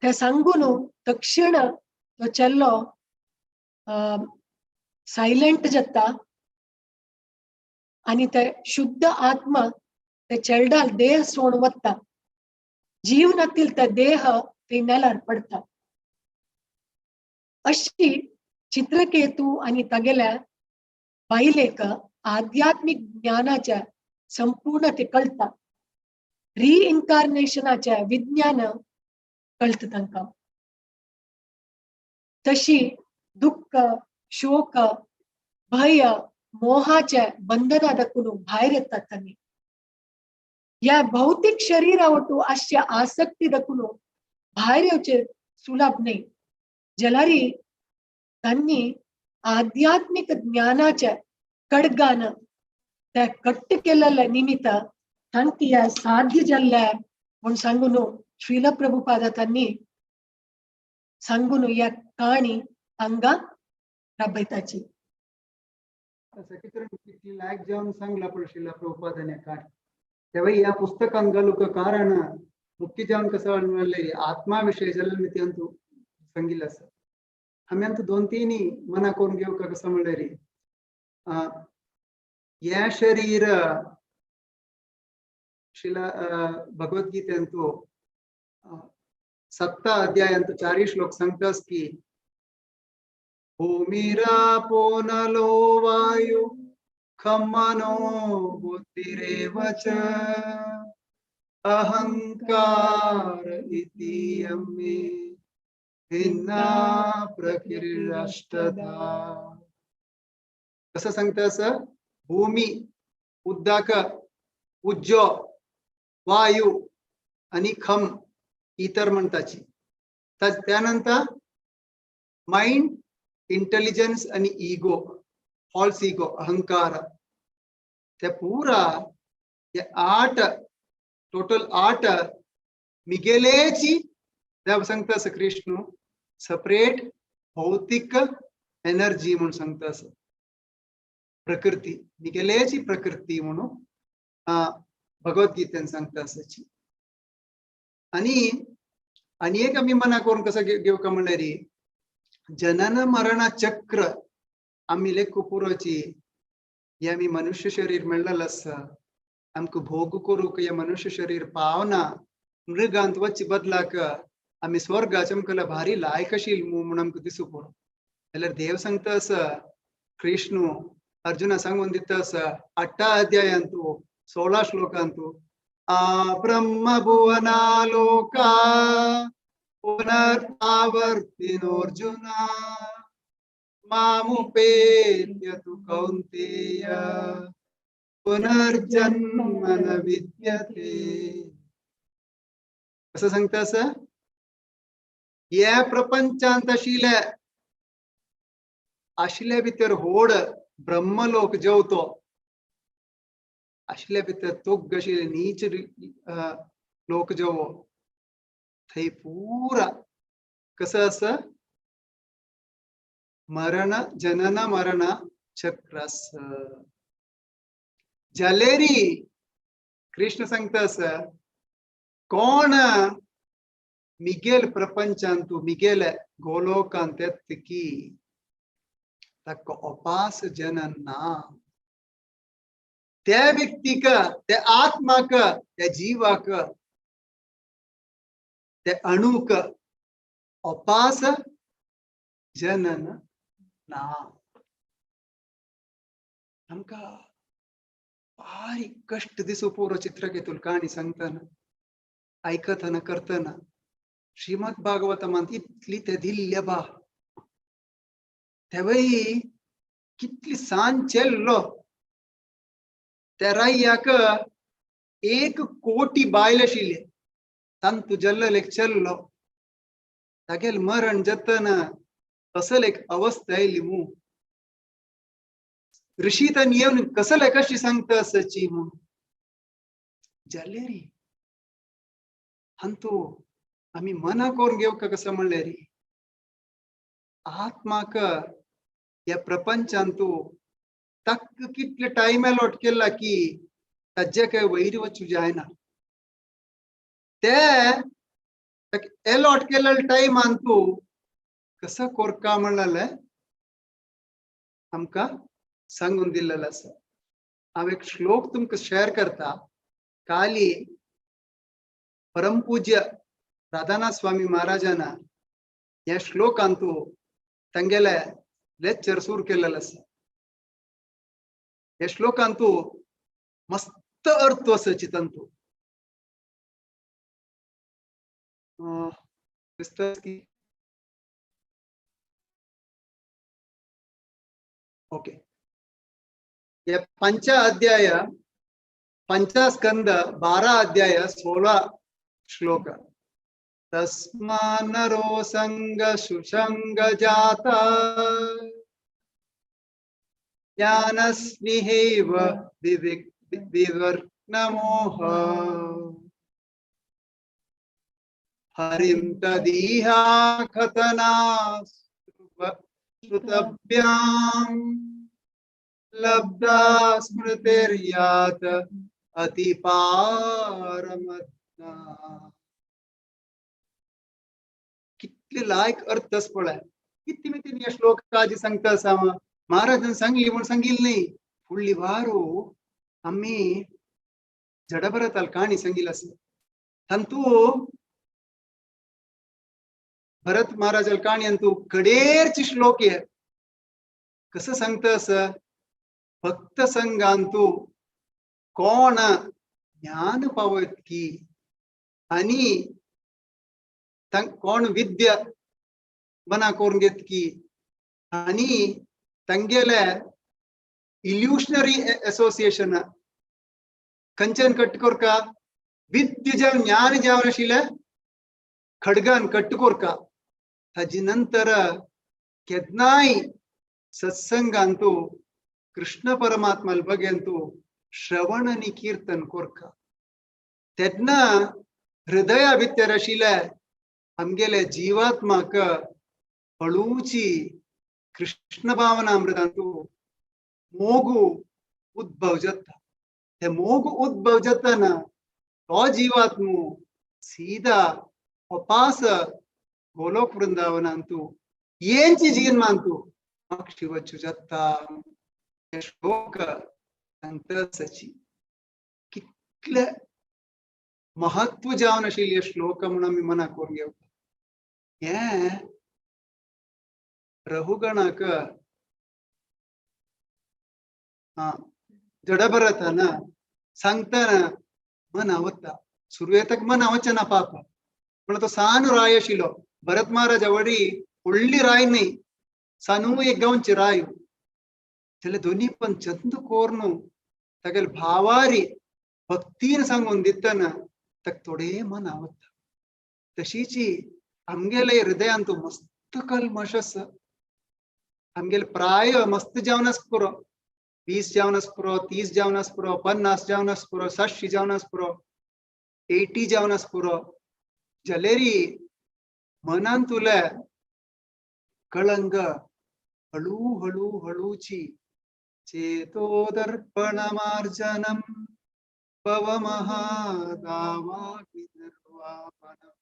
त्या सांगून तक्षण तो चल्लो सायलेंट जाता आणि ते शुद्ध आत्मा ते चेल्डाल देह सोड वत्ता जीवनातील त्या देह ते नेलार पडता अशी चित्रकेतू आणि तगेल्या बायलेक आध्यात्मिक ज्ञानाच्या संपूर्ण ते कळता रिइन्कार्नेशनाच्या विज्ञान कळत तांकां तशी दुःख शोक भय मोहाच्या बंधना दखून भायर येतात त्यांनी या भौतिक शरीरावटू अशा आसक्ती दखून भायर येवचे सुलभ नाही जलारी त्यांनी आध्यात्मिक ज्ञानाच्या कडगान त्या कट्ट केलेल्या निमित्त तांकी या साध्य जाल्ल्या म्हणून सांगून श्रील प्रभुपाद त्यांनी सांगून या काणी अंगा राबयताची किती लायक जाऊन सांगला पडशिल्ला प्रभुपादाने काय तेव्हा या पुस्तकांत घालूक कारण मुख्य जावन कसं म्हणले आत्माविषयी जलमिती अंतू सांगिल्लें आसा आमी अंतू दोन तीन मना करून घेवक कसं म्हणले रे या शरीर शिला भगवद्गीतेंतू 7 अध्यायांतू 4 श्लोक सांगतास की भूमिरापो नलो वायु खमनो बुद्धिरेव च अहंकार इति यमे भिन्ना प्रकृतिरष्टधा कसं सांगतास भूमी उद्दाक उज्जो वायू आणि खम इतर म्हणताची त्यानंतर माइंड इंटेलिजन्स आणि ईगो फॉल्स ईगो अहंकार त्या पूरा ये 8 टोटल 8 मिगेलेची देव सांगतास कृष्ण सेपरेट भौतिक एनर्जी म्हणून सांगतास प्रकृती मिगेलेची प्रकृती म्हणून भगवद्गीतेन सांगतास आणि एक आम्ही मना करून कसं घेऊ का म्हणले रे जनन मरण चक्र आम्ही लेखू पुरोची या मी मनुष्य शरीर मिळलेलं असा आमक भोग करूक या मनुष्य शरीर पावना मृगांत वच्ची बदलाक आम्ही स्वर्गाच आमकां भारी लायक आशिल म्हणून आमकां दिसू पडो जाल्यार देव सांगता असा कृष्ण अर्जुना सांगून दिता असा 8 अध्यायांतू 16 श्लोकांतू ब्रह्म भुवना लोका पुनरावर्तिनोऽर्जुना मामुपेत्य तु कौन्तेय पुनर्जन्म न विद्यते कसं सांगतास या प्रपंचांत आशिल्या भितर होड ब्रह्मलोक जेवतो आशिल्या भितर तोग आशिल्ले नीच लोक जेवो थंय पूरा कसं असं मरण जनन मरण चक्रस जलेरी कृष्ण सांगतास कोण मिगेल प्रपंचांतू मिगेल गोलोकांत की ताका अपास जनन ना त्या व्यक्तीक त्या आत्माक त्या जीवाक त्या अणुक अपास जनन ना आमका भारी कष्ट दिसू पोरो चित्रकेतून कहाणी सांगताना ऐकताना करताना श्रीमद भागवतमांत इतली ते दिल्ल्या बा तेव्हाही कितली सांचेल्लो त्या रायाक 1 कोटी बायल आशिल्ले तांतू जल्ललेक चल्लो तागेल मरण जतन तसल एक अवस्था आहे लिमू ऋषी तर येऊन कसं कशी सांगत असची म्हणून जाले रे हंतो आम्ही मना करून घेऊ का कसं म्हणले रे आत्माक या प्रपंचांतू तक कितले टाइम अलॉट केला की ताजे काही वैरी वचू जायना ते अलॉट केलेला टाइम आणतो कसं कोरका म्हणलं आमका सांगून दिलेला असं हांव एक श्लोक तुमका शेअर करता काली परमपूज्य राधानाथ स्वामी महाराजांना या श्लोकांतू ತಂಗೆಲೆ ಲೆಕ್ಚರ್ सुरू केलेलं असं या श्लोकांतू मस्त अर्थ असची तंतू ओके या पंचाध्याय पंचस्कंद 12 अध्याय 16 श्लोक तस्मानरो संग सुसंग जाता ज्ञानस्निहेव विवर्नमोह हरिं तदीहा खतना श्रुतभ्यां लब्धा स्मृतिर्यात अतिपारमत्ना कितले लायक अर्थ पळय किती मी तिने श्लोक काजी सांगता साम महाराजांनी सांगली म्हणून सांगिल नाही फुडली वारू आम्ही जडभरताल कहाणी सांगिल असं तंतू भरत महाराजाल कहाणी अंतू कडेरची श्लोक आहे कसं सांगतं असं भक्त संघांतू कोण ज्ञान पावत की आणि कोण विद्या बना करून घेत की आणि तंगेले इल्युशनरी असोसिएशन कंचन कट्टकोर का विद्य जावन ज्ञान जावन आशिल्ले खडगान कट्टकोर का ताजी नंतर केदनाय सत्संगांतू कृष्ण परमात्माल बगेंतू श्रवण आणि कीर्तन कोरका तेदना हृदया भितर आशिल्ले आमगेले जीवात्माक हळूची कृष्ण भावनामृतांतू मोगू उद्भव जाता ते मोगू उद्भव जाताना तो जीवात्मो सीधा वापास गोलोक वृंदावनांतू येंची जन्मांतू मोक्षी वचू जाता श्लोक सांगताची कितले महत्व जावन आशिल्ले श्लोक म्हणून आमी मना करून घेवता हे रघुगणाक जडभरताना सांगताना मन आवता सुरवेतक मन आवचना पाप पण तो सानू राय आशिल्लो भरत महाराजा वडी व्हडली राय न्ही सानू एक गांवची राय जाल्यार दोन्ही पण चंद कोरनु तागेल भावारी भक्तीन सांगून दितना तक थोडे मन आवता तशीची आमगेले हृदयांतू मस्त कल्मश आसा आमगेले प्राय मस्त जावनस पुरो 20 जावनस पुरो 30 जावनस पुरो 50 जावनस पुरो 60 जावनस पुरो 80 जावनस पुरो जलेरी मनांतुले कळंग हळू हळू हळूची चेतो दर्पणमार्जनम पवमहादावाग्निर्वापनम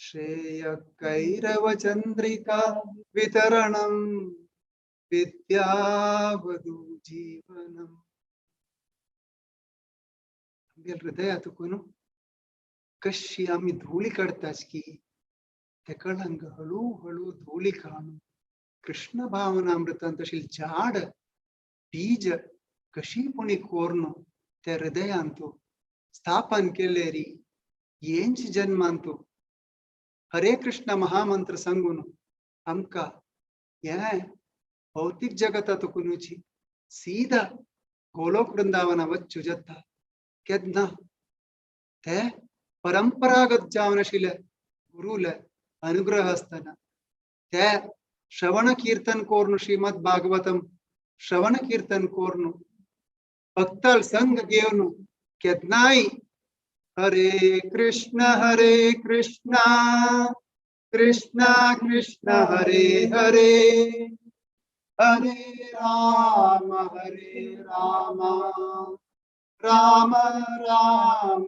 श्रेय कैरव चंद्रिका वितरणम विद्यावधू जीवनम हृदयात कोणू कशी आम्ही धूळी काढताच की ते कळंग हळू हळू धूळी काढून कृष्ण भावनामृतांत तशी झाड बीज कशी पुणी कोरनु त्या हृदयांतू स्थापन केलेरी येंच जन्मांतू हरे कृष्ण महामंत्र सांगून आमका हे भौतिक जगतात कुणूची सीधा गोलोक वृंदावना वच्चू जाता केदना ते परंपरागत जावन आशिल्ले गुरुले अनुग्रह असताना ते श्रवण कीर्तन कोर्नु श्रीमद भागवतम श्रवण कीर्तन कोर्नु भक्तल संग घेवनु केदनाई हरे कृष्ण कृष्ण कृष्ण हरे हरे हरे राम राम राम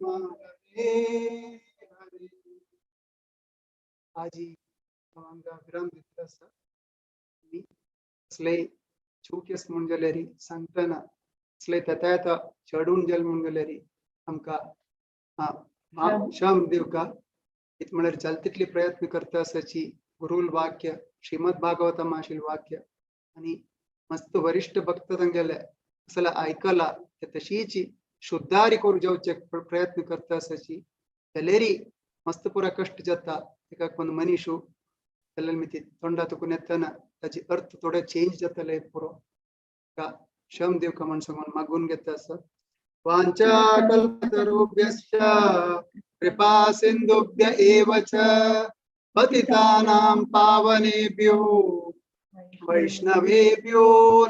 हरे हरे. आजी आमका विराम दिता आसा मी असले चुकेस म्हणगलेरी सांगतना असले ततायत चढून जल म्हणगलेरी आमका श्रम दिवका इत म्हळ्यार जाल तितले प्रयत्न करता आसाची गुरुल वाक्य श्रीमद भागवतम आशिल वाक्य आणि मस्त वरिष्ठ भक्त तांगेले असला आयकला तशीच शुद्धारी करू जावचे प्रयत्न करता आसाची जाल्यारी मस्त पुरा कष्ट जाता एका कोण मनीसू जाल्यार मी ती तोंडा तुकून येतना ताची अर्थ थोडे चेंज जातले पुरो का श्रम दिवका म्हण सांगून मागून घेता आसा. वाञ्छाकल्पतरुभ्यश्च कृपा सिन्धुभ्य एव च पतितानां पावनेभ्यो वैष्णवेभ्यो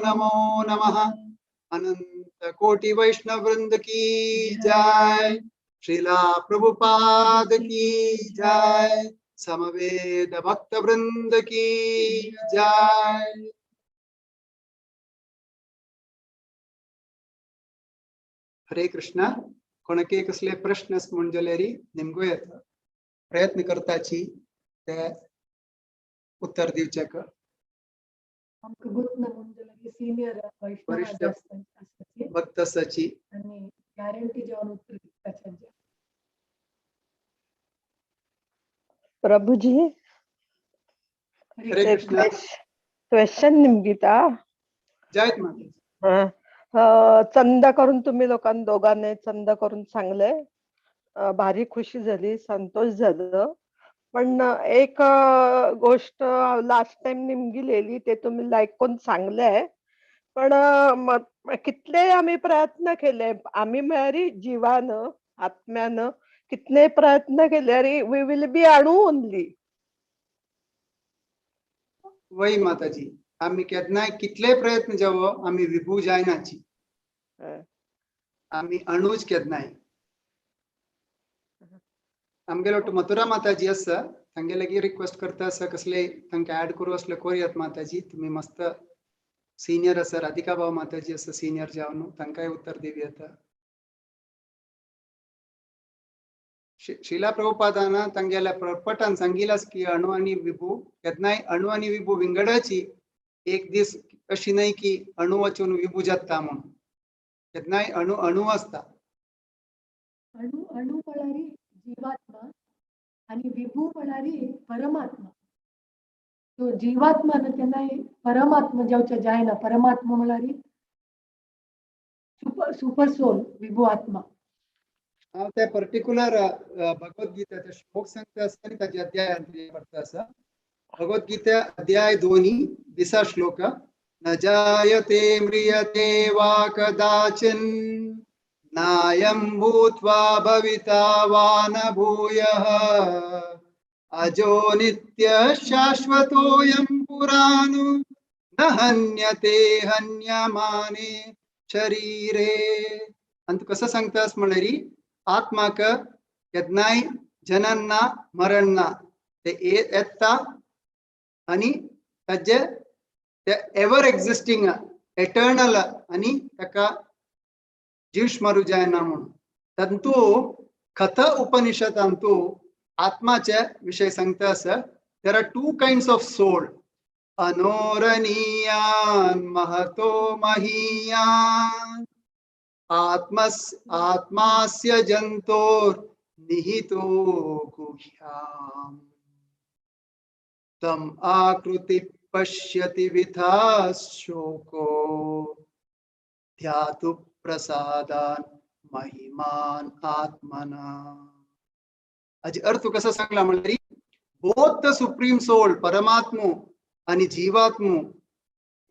नमो नमः. अनंत कोटि वैष्णव वृंद की जय. श्रीला प्रभुपाद की जय. समवेद भक्त वृंद की जय. हरे कृष्ण. कोणके कसले प्रश्न म्हणजलेरी निमगो येता प्रयत्न करताची ते उत्तर दिवचेक. आमकां गुत्न म्हणजे सिनियर वरिष्ठ वैष्णव भक्त आसाची आणि गॅरंटी जेवण उत्तर दिवपाचें. प्रभुजी हरे कृष्ण. क्वेश्चन निमगीता जयत माता. चंद करून तुम्ही लोकांनी दोघांनी चंद करून सांगले भारी खुशी झाली संतोष झालं. पण एक गोष्ट लास्ट टाइम निमगिलेली ते तुम्ही ऐकून सांगले पण कितले आम्ही प्रयत्न केले आम्ही म्हळ्यार जीवानं आत्म्यानं कितने प्रयत्न केले वी विल बी अणू ओनली. वय माताजी आम्ही केदनाय कितले प्रयत्न जावो आम्ही विभू जायनाची आम्ही अणूच केदनाय. आमगेलो मथुरा माताजी आसा तांगे लागीं रिक्वेस्ट करता आसा कसले तांकां ऍड करू असले कोरयात माताजी. तुम्ही मस्त सिनियर आसा राधिका भाव माताजी आसा सिनियर जावन तांकांय उत्तर दिवी येता. श्रीला प्रभुपादान तांगेल्या प्रपटान सांगिलास की अणु आणि विभू केदनाय अणु आणि विभू विंगडाची एक दीस अशी नाही की अणु वचून विभू जाता म्हणून केदनाय अणु अणु असता. अणु अणु म्हळ्यार जीवात्मा आणि विभू म्हळ्यार परमात्मा. तो जीवात्मा न केन्नाय परमात्मा जावचे जायना. परमात्मा म्हळ्यार सुपर सोल विभू आत्मा. ते पर्टिक्युलर भगवद्गीता ते श्लोक सांगता आसता ताचे अध्याय पडता आसा. भगवद्गीता अध्याय 2 दिसा श्लोक न जायते म्रियते वा कदाचिन नायं भूत्वा भविता वा न भूयः अजो नित्य शाश्वतोऽयं पुराणो न हन्यते हन्यमाने शरीरे. अंत कसं सांगतास म्हळ्यार आत्माक केदनाय जनन ना मरण ना ते येता आणि ताजे ते एवर एक्झिस्टिंग एटर्नल आणि ताका जीव मरू जायना म्हणून. तंतू कथ उपनिषदांतू आत्माचे विषय सांगता आसा there are 2 kinds of soul अनोरणीयान महतो महीयान आत्मास्य जंतोर निहितो गुह्याम तम आकृति पश्यति विथा शोको ध्यातु प्रसादान महिमान आत्मना. हाजी अर्थ कसा सांगला म्हणल्यार बोथ द सुप्रीम सोल परमात्मो आणि जीवात्मो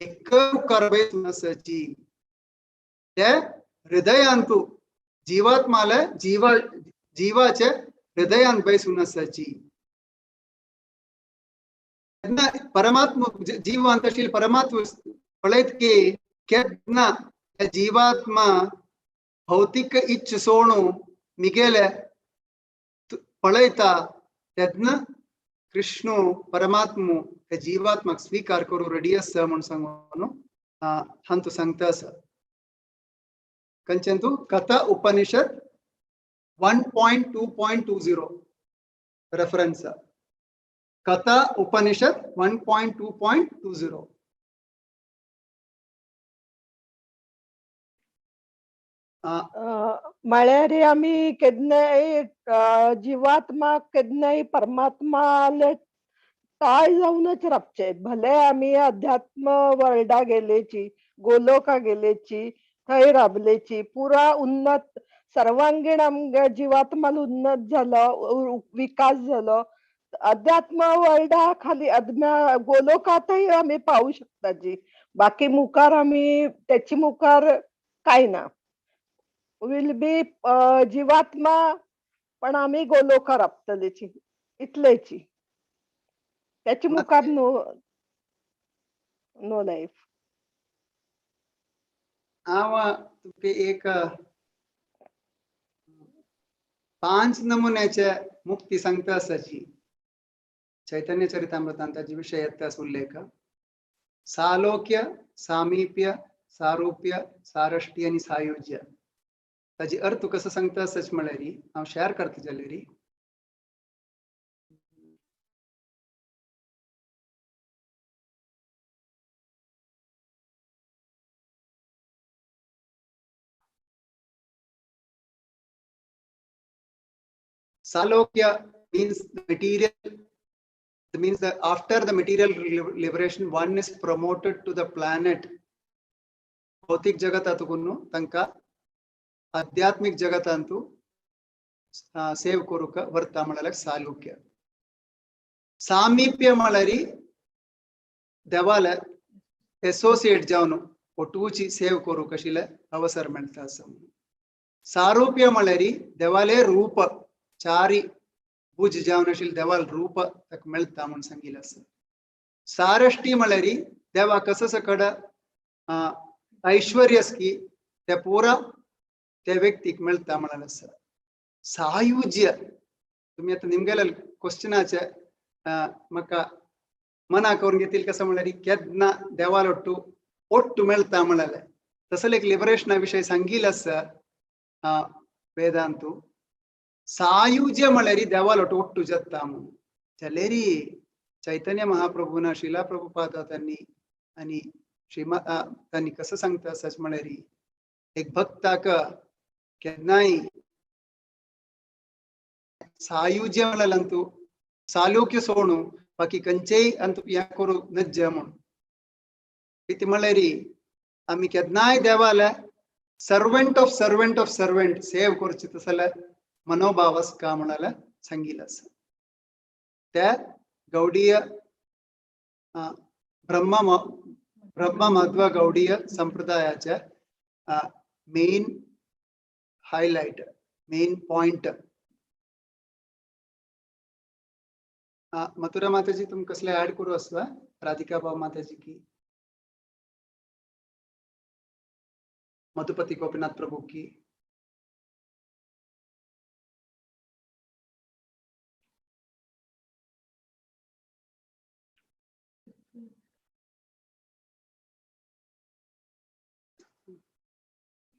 एक करबेसून आसाची ते हृदयांतू जीवात्माला जीवाचे हृदयान बैसून आसाची. परमात्म जीव अंतशील परमात्म पळयत की केदना जीवात्मा भौतिक इच्छ सोणू मिगेले पळयता तेदना कृष्ण परमात्म ते जीवात्मक स्वीकार करू रेडी आसा म्हण सांगून हांतू सांगता आसा कंचंतू कथा उपनिषद 1.2.20 रेफरेंस कथा उपनिषद 1.2.20 म्हळ्यार आमी केन्नाय जिवात्मा केन्नाय परमात्माले टाळ जावनच रावचे भले आमी अध्यात्म वर्ल्डा गेलेची गोलोका गेलेची थंय राबलेची पुरा उन्नत सर्वांगीण आमगे जिवात्माल उन्नत जालो विकास जालो अध्यात्म वर्ल्डा खाली गोलोकातही आमी पावू शकता जी बाकी मुखार आमी त्याची मुखार काय ना विल बी जीवात्मा पण आम्ही गोलोका राबतलेची इतलेची त्याची मुखार नो लाईफ हांव तुका एक 5 नमुन्याचे मुक्ती सांगता आसाची चैतन्य चरितामृतांत ताजे विशय येता उल्लेख सालोक्य सामीप्य सारूप्य सारष्टी आणि सायुज्य ताजी अर्थ कसं सांगता आसाच म्हळ्यार हांव शेअर करता जाल्यार Salokya means that after the material liberation, one is promoted to the planet. भौतिक जगतातून तांकां आध्यात्मिक जगतांतू सेव करूक वर्ता म्हळ्यार सालोक्य सामिप्य म्हळ्यार देवाले एसोसिएट जावन ओटूची सेव करूक आशिल्ले अवसर मेळटा आसा सारूप्य म्हळ्यार देवाले रूप चारी भुज जावन आशिल्ले देवाल रूप ताका मेळटा म्हूण सांगिल्लें आसा सारष्टी म्हळ्यार देवा कसो सकड ऐश्वर्य की ते पुरा त्या व्यक्तीक मेळटा म्हणान आसा सायुज्य तुम्ही आता निमगेल्या क्वेश्चनाचे म्हाका मना करून घेतील कसं म्हळ्यार केदना देवाल ओट्टू मेळटा म्हणाले तसले एक लिबरेशना विशय सांगिल्लें आसा वेदांतू सायुज्य म्हळ्यार देवाल ओट्टू जाता म्हणून जाल्यार चैतन्य महाप्रभूना शिला प्रभुपादा त्यांनी आणि त्यांनी कसं सांगता आसाच म्हळ्यार एक भक्ताक केन्नाय सायुज्य म्हळ्यार सालोक्य सोडून बाकी खंयचेय अंतू हे करूं नज्ज म्हूण कितें म्हळ्यार आमी केन्नाय देवाले सर्वंट ऑफ सर्वंट सेव करचे तसले मनोभाव आसका म्हणाले सांगिल्लें आसा त्या गौडीय ब्रह्म मध्व गौडीय संप्रदायाचे main highlight main point Mathura Mataji तुम कसले ऐड करू आसवा राधिका भाव माताजी की मधुपति गोपीनाथ प्रभु की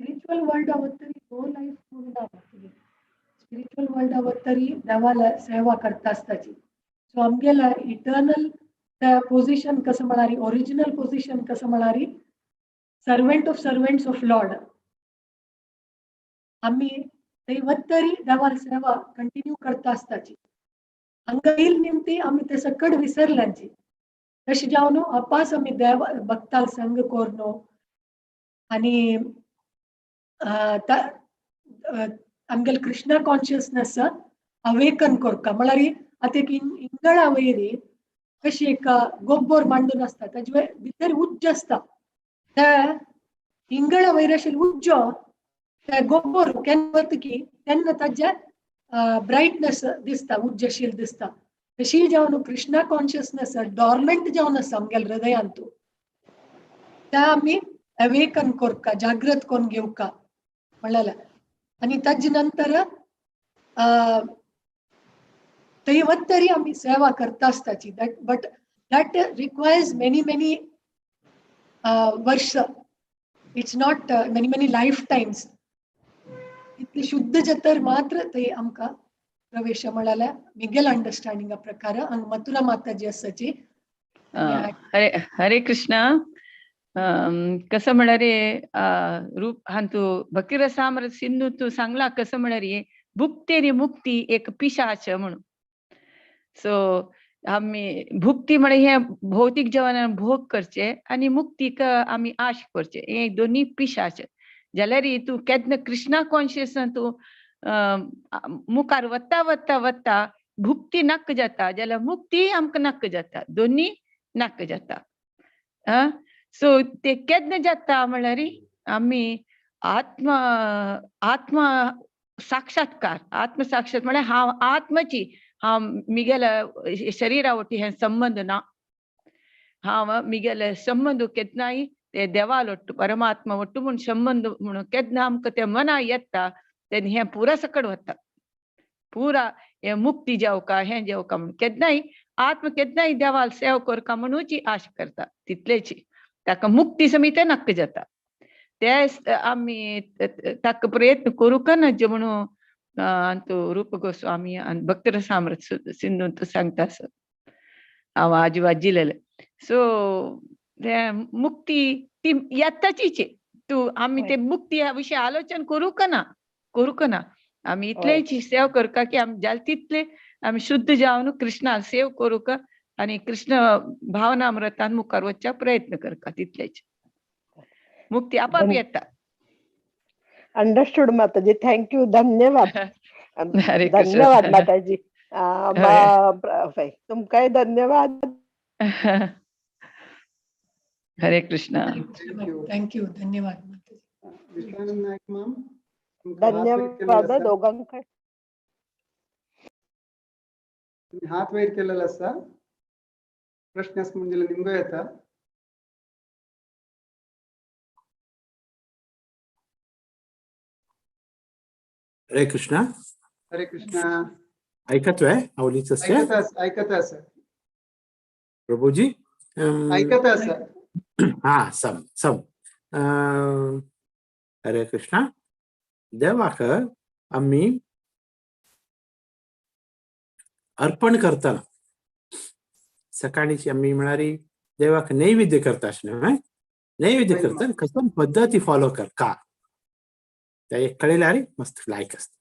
स्पिरिच्युअल वर्ल्ड आवतरी गो लाईफ म्हणून आवतली स्पिरिच्युअल वर्ल्ड आवतरी देवाला सेवा करता आसताची सो आमगेला इटर्नल पोझिशन कसं म्हणारी ओरिजिनल पोझिशन कसं म्हणारी servant of servants of Lord आम्ही ते वत्तरी देवाला सेवा कंटिन्यू करता आसताची हांगा येईल निमती आम्ही ते सकड विसरल्यांची तशी जावन अपास आम्ही देव भक्ताल संग कोरनो आणि आमगेल कृष्णा कॉन्शियसनेस अवेकन करता म्हळ्यार आता एक इंगळा वयरी कशी एक गोब्बर मांडून आसता ताजे भितर उज्ज आसता त्या इंगळा वयर आशिल्लो उज्ज त्या गोब्बर केन्ना वता की तेन्ना ताजे ब्रायटनेस दिसता उज्जशील दिसता तशी जावन कृष्णा कॉन्शियसनेस डॉर्मेंट जावन आसा आमगेल्या हृदयांत त्या आमी अवेकन करका जागृत करून घेवका म्हणलें आनी ताजे नंतर तरी आमी सेवा करता आसताची बट दॅट रिक्वायर्स मेनी वर्ष it's not many life Times इतले शुद्ध जतर मात्र ते आमकां प्रवेश म्हळ्यार मिगेल अंडरस्टँडिंगा प्रकार हांगा मथुरा माताजी आसाची हरे हरे कृष्णा कसं म्हणारे रूप हांतू भक्तिरसामृत सिंधू तू सांगला कसं म्हणारे भुक्ती आणि मुक्ती एक पिशाच म्हणून सो आम्ही भुक्ती म्हणे हे भौतिक जीवनान भोग करचे आणि मुक्तीक आम्ही आश करचे हे दोन्ही पिशाच जाल्यार तू केन्ना कृष्णा कॉन्शियस तू मुखार वत्ता वत्ता वत्ता भुक्ती नक्क जाता जाल्यार मुक्ती आमकां नक्क जाता दोन्ही नक्क जाता सो ते केन्ना जाता म्हळ्यार आम्ही आत्म साक्षात्कार आत्मसाक्षात म्हळ्यार हांव आत्माची हांव मिगेल्या शरिरा वटी हे संबंध ना हांव मिगेले संबंध केन्नाय ते देवाल ಒಟ್ಟು परमात्मा ಒಟ್ಟು म्हूण संबंध म्हणून केन्ना आमकां ते मना येता तेन्ना हे पुरा सकड वता पुरा हे मुक्ती जावका हे जावका म्हणून केन्नाय आत्म केन्नाय देवाल सेव करका म्हणूची आश करता तितलेची ताका मुक्ती समीत नक्क जाता ते आमी ताका प्रयत्न करूं का जे म्हणून तो रूप गोस्वामी आणि भक्तिरसामृत सिंधू सांगता हांव आजी वाजिलेले सो मुक्ती ती येताचीच तू आम्ही ते मुक्ती ह्या विषयी आलोचन करू का ना आम्ही इतलेची सेव करका की आमी जाल तितले आम्ही शुद्ध जावन कृष्णा सेव करू का आणि कृष्ण भावनामृतान मुखार वचचा प्रयत्न करका तितलेच मुक्ती आपाप येता अंडरस्टूड माताजी थँक्यू धन्यवाद हरे कृष्ण धन्यवाद माताजी तुमकांय धन्यवाद हरे कृष्ण थँक्यू धन्यवाद विश्वानंद नायक मॅम धन्यवाद दोघांकडे हात वयर केलेला आसा प्रश्न आसा म्हणजे निमगो येता हरे कृष्णा हरे कृष्णा ऐकतोय आवलीच ऐकत आसा प्रभुजी ऐकत आसा हा सम हरे कृष्णा देवाक आम्ही अर्पण करतना सकाळीची आम्ही म्हणारी देवाक नैवेद्य करता नैवेद्य करता कसं पद्धती फॉलो करका त्या एक कळेल्यार मस्त लायक असत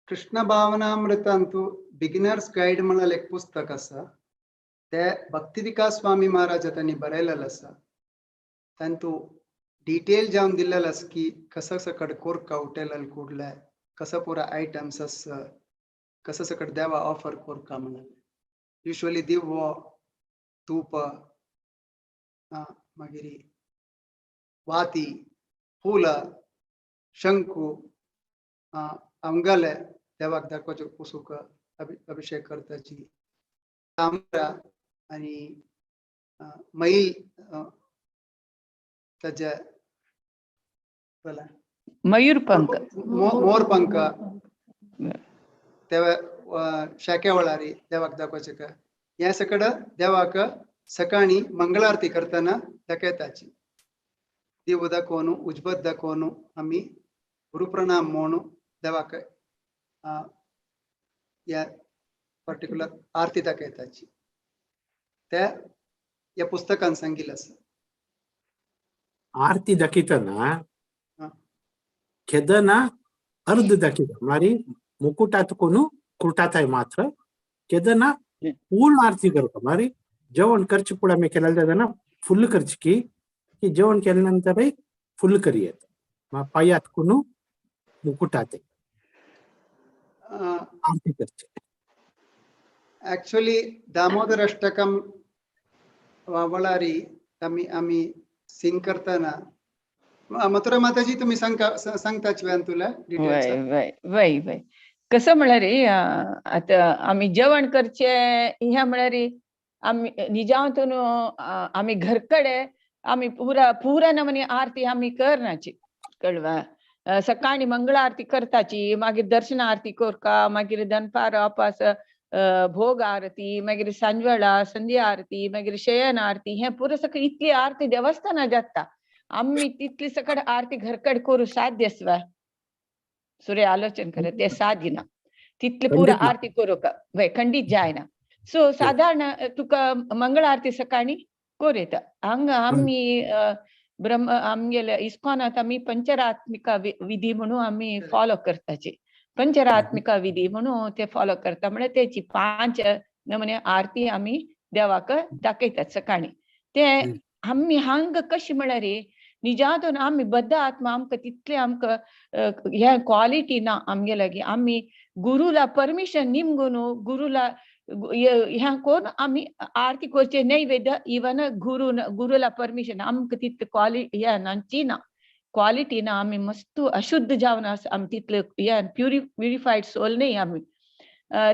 कृष्ण भावनामृतांतू बिगिनर्स गाईड म्हणून एक पुस्तक आसा ते भक्ती विकास स्वामी महाराज त्यांनी बरयलेलें आसा तांतू डिटेल जावन दिल्लेलें आसा की कसं सकट कोरका उठेलेले कुडले कसं पुरा आयटम्स आसा कसं सकट देवा ऑफर कोरका म्हणून युजली दिवो तूप मागीर वाती फूल शंकू अंगले देवाक दाखोवचे पुसूक अभिषेक करताची तांबरा आणि मैल ताजे मयूरपंख मोरपंख ते शाके वळारी देवाक दाखोवचे का हे सकड देवाक सकाळी मंगळारती करतना दाखयताची दिव दाखोवन उजबत दाखोवन आम्ही गुरुप्रणाम म्हणून देवाक या पर्टिक्युलर आरती दाखयताची त्या या पुस्तकान सांगिल्लें आसा आरती दाखयतना केदना अर्ध दाखयता मारी मुकुटात कोणू कुटाताय मात्र केदना पूर्ण आरती करता मारी जेवण करचे पुढे आम्ही केलेलं फुल करची की जेवण केल्यानंतर फुल करी येत पायात कोणू मुकुटात आरती करचे ऍक्च्युअली दामोदर अष्टकम वळारी आम्ही सिंग करतना मथुरा माताजी तुम्ही सांगताच तुला वय कसं म्हळ्यार आता आम्ही जेवण करचे ह्या म्हळ्यार आम्ही निजांतून आम्ही घरकडे आम्ही पुरा नमनी आरती आम्ही करनाची कळवा सकाळी मंगळ आरती करताची मागीर दर्शन आरती कोरका मागीर दनपार वापस भोग आरती मागीर सांजवेळा संध्या आरती मागीर शयन आरती हे पुरो सकळ इतली आरती देवस्थानां जाता आम्ही तितली सकळ आरती घरकड करू साध्य आसवा सूर्य आलोचन करत ते साध्य ना तितली पुरा खंडित ना. आरती करूक वय खंडित जायना सो साधारण तुका मंगळ आरती सकाळी कोरेत हांगा आम्ही ब्रह्म आमगेले इस्कॉनात आम्ही पंचरात्मिका विधी म्हणून आम्ही फॉलो करताचे पंचरात्मिका विधी म्हणून ते फॉलो करता म्हणजे त्याची 5 नमुने आरती आम्ही देवाक दाखयतात सकाळी ते आम्ही हांग कशी म्हळ्यार निजातून आम्ही बद्ध आत्मा आमकां तितले आमकां ह्या क्वालिटी ना आमगे लागी आम्ही गुरुला परमिशन निमगून गुरुला ह्या कोण आम्ही आरती करचे नैवेद्य इवन गुरुला परमिशन आमकां तितले क्वालिटी ह्या नांची ना क्वालिटी ना आम्ही मस्त अशुद्ध जावन आम्ही तितले ह्या प्युरिफाईड सोल नाही आम्ही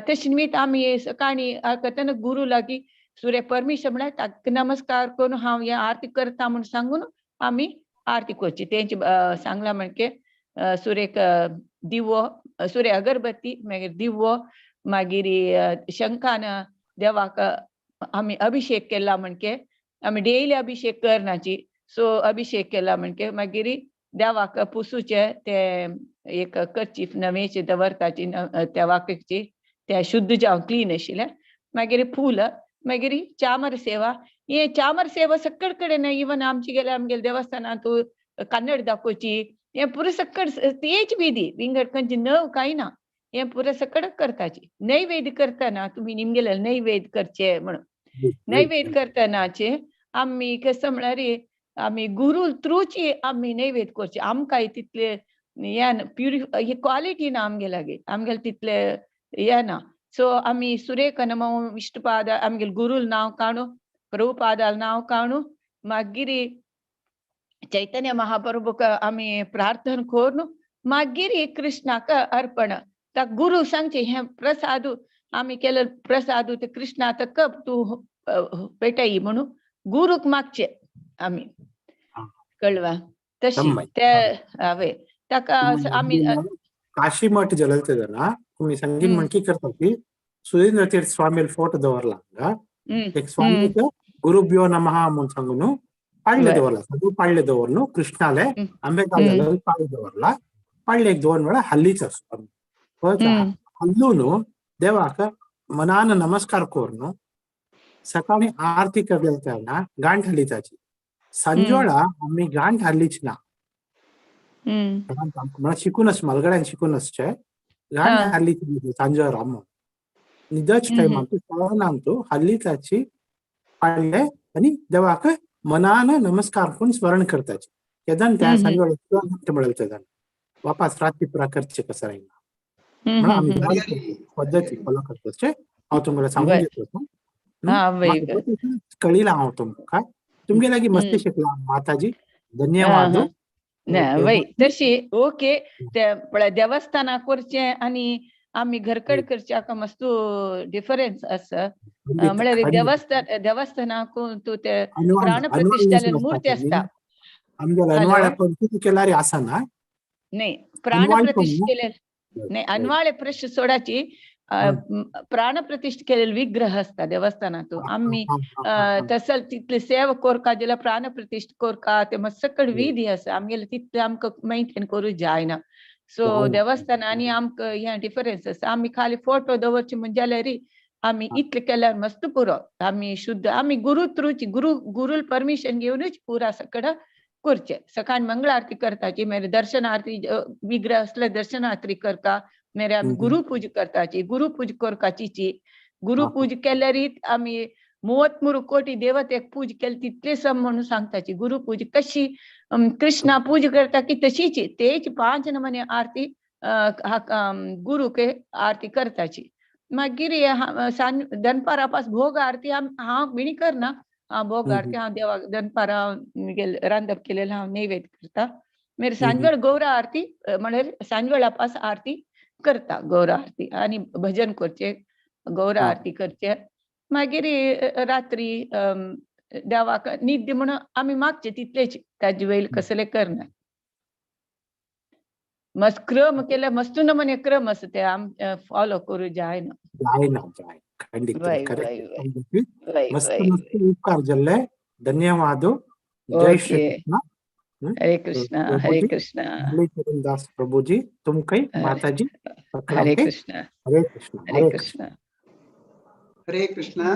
तशे निमित्त आम्ही सकाळी करतना गुरु लागी सूर्य परमिशन म्हळ्यार ताका नमस्कार करून हांव ह्या आरती करता म्हणून सांगून आम्ही आरती करची तेंची सांगला म्हणजे सूर्यक दिवो सूर्य अगरबत्ती मागीर दिवो मागीर शंखान देवाक आम्ही अभिषेक केला म्हणजे आम्ही डेली अभिषेक करनाची सो अभिषेक केला म्हणजे मागीर देवाक पुसूचे ते एक कर्चीफ नवेचे दवरताची त्या वाकची त्या शुद्ध जावन क्लीन आशिल्ले मागीर फूल मागीर चामर सेवा हे चामर सेवा सकळ कडेन इवन आमची गेल्या आमगेले देवस्थानांत कन्नड दाखोवची हे पुरो सकळ तेच विधी विंगड खंयची नव कांय ना हे पुरो सकळ करताची नैवेद्य करतना तुम्ही निमगेले नैवेद्य करचे म्हणून नैवेद्य करतनाचे आम्ही कसं म्हळ्यार आम्ही गुरु थ्रूची आम्ही नैवेद्य करचे आमकां तितले हे ही क्वालिटी ना आमगे लागी आमगेले तितले हे ना सो आम्ही सुरेख नमो विष्णुपाद आमगेले गुरुल नांव काणू प्रभुपादाल नांव काणू मागीर चैतन्य महाप्रभूक आम्ही प्रार्थना करून मागीर कृष्णाक अर्पण ताक गुरु सांगचे हे प्रसाद आम्ही केले प्रसाद ते कृष्णाक कप तू पेटई म्हणून गुरुक मागचे आम्ही कळवा तशी ते हावे ताका आम्ही काशी मठ जलतदना तुम्ही संगीन म्हणकी करता की सुरेंद्र तीर्थ स्वामी फोटो दवरला हांगा एक स्वामीक गुरुभ्यो नमः म्हणून सांगून पाळले दवरला सगळं पाळले दवरनु कृष्णाले आंबेकाल पाळले दवरला पाळले एक 2 वेळा हल्लीच असतो हल्लून देवाक मनान नमस्कार करून सकाळी आरती करता गांठ हल्लीताची संजोळा आम्ही गांठ हल्लीच ना शिकूनच मलगड्यान शिकूनच गांठ हल्ली सांजोळा अम्म निदच टाइम आमचो हल्लीताची पाळले आणि देवाक मनान नमस्कार करून स्मरण करताचे केदान त्या सांजोळा मिळवता वापस रात्री पुरा करचे कसं राहिना आम्ही पद्धती फॉलो करतोचे हांव तुमकां सांगून दितो कळीला हांव तुमकां तुमगे लागी मस्ती शिकला माताजी धन्यवाद वय तशी ओके देवस्थाना करचे आणि आम्ही घरकड करचे हाका मस्त डिफरन्स आसा म्हळ्यार देवस्थानाक तू ते प्राण प्रतिष्ठाले मूर्ती असता आसना नाही प्राण प्रतिष्ठा केले नाही अनवाळे प्रश्न सोडाची प्राण प्रतिष्ठा केलेले विग्रह असता देवस्थानात आम्ही तसल तिथले सेवा कोरका जिला प्राण प्रतिष्ठा कोरका ते मग सकड विधी आसा आमगेले तितले आमकां मेंटेन करूं जायना सो देवस्थानांनी आमकां हे डिफरन्स आसा आमी खाली फोटो दवरचे म्हणजे जाल्यार आमी इतले केल्यार मस्त पुरो आमी शुद्ध आमी गुरु थ्रूची गुरुल परमिशन घेवनूच पुरा सकड करचे सकाळी मंगळ आरती करताची मागीर दर्शन आरती विग्रह असले दर्शन आरती करता मागीर आमी गुरु पूजा करताची गुरु पूजा करपाची गुरु पूजा केल्यार आमी 33 कोटी देवतेक पूजा केली तितले सम म्हणून सांगताची गुरु पूजा कशी कृष्णा पूजा करता की तशीची तेच 5 नमने आरती गुरु के आरती करताची मागीर दनपारापास भोग आरती हांव बिणी करना भोग आरती हांव देवाक दनपारा रांदप केलेलं हांव नैवेद्य करता मागीर सांजवेळ गौर आरती म्हळ्यार सांजवेळापास आरती करता गौर आरती आणि भजन करचे गौर हा. आरती करचे मागीर रात्री देवाक निद्य म्हणून आम्ही मागचे तितलेच ताजे वयल कसले करना मस्त क्रम केल्या मस्त नमने क्रम असं ते आम फॉलो करू जाय ना जाय खंडित वय correct. वय वय मस्त वय मस्त उपकार जल्ले धन्यवाद जय श्री ओके कृष्ण हरे कृष्ण हरे प्रभुजी कृष्ण मुरलीधरन दास प्रभुजी तुम कई माताजी हरे कृष्ण हरे कृष्ण हरे कृष्ण हरे कृष्णा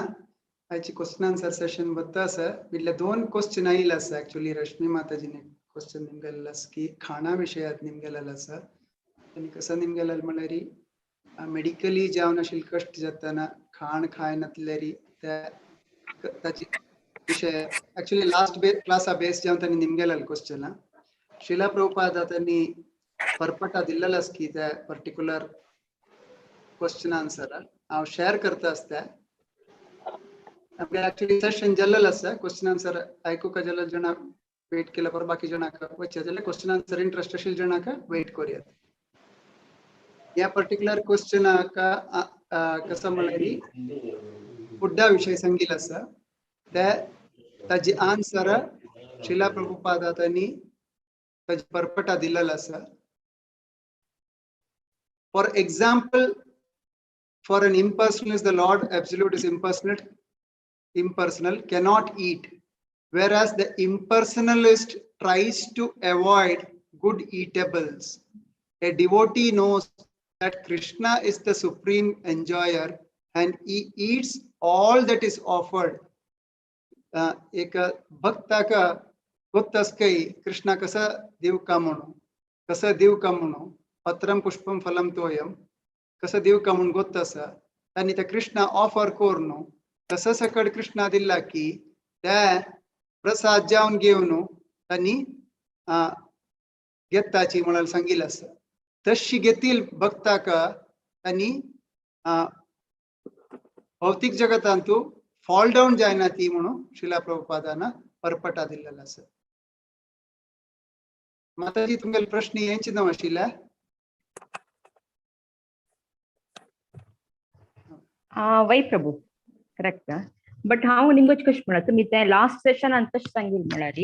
आयची क्वेश्चन आन्सर सेशन बद्दल आसा इतले 2 क्वेश्चन आयिल्ले आसा एक्चुअली रश्मी माताजीने क्वेश्चन निमगेल्लो आसा की खाणा विशयात निमगेलेलो आसा आनी कसं निमगेलेलो म्हळ्यार मेडिकली जावन आशिल्ले कश्ट जाताना खाण खाय नासलेरी ताची विषय एक्चुअली लास्ट क्लासा बेस जावन तांणी निमगेलेलो क्वेश्चन शिला प्रभुपाद तांणी परपटा दिल्लेलो आसा की त्या पर्टिक्युलर क्वेश्चन आन्सर हांव शेअर करता आसता एक्चुअली सेशन जाल्लेलो आसा क्वेश्चन आन्सर आयकूंक जाल्यार जाणां वेट केल्या पर बाकी जाणांक वचचे जाल्यार क्वेश्चन आन्सर इंटरेस्ट आशिल्ले जाणांक वेट करूयात ह्या पर्टिक्युलर क्वेश्चनाक कसं म्हळ्यार फुड्डा विशय सांगिल्लो आसा ते ताजी आन्सर शिला प्रभुपादांनी ताजी परपटा दिल्लेलो आसा for example for an impersonalist the Lord absolute is impersonal cannot eat whereas the impersonalist tries to avoid good eatables. A devotee knows that Krishna is the supreme enjoyer and he eats all that is offered. एक भक्ताका गोत्तस्कै कृष्णा कसा देव का म्हणून पत्रम पुष्पम फलम तोयम कसं देव का म्हणून गोत्त आसा तांणी ते कृष्णा ऑफर कोर न्हू तसं सकट कृष्णा दिला की त्या प्रसाद जावन घेवन तांणी घेताची म्हणाल सांगिल्लें आसा तशी घेतील भक्ताक तांणी भौतीक जगतांत फॉल डावन जायना ती म्हणून शिला प्रभुपादान परपटा दिल्लेलो आसा माताजी तुमगेले प्रश्न हेंच न्हू आशिल्ले वय प्रभू करेक्ट बट हांव निमगेच कशें म्हणा तुमी तें लास्ट सेशन तशें सांगिल्लें म्हळ्यार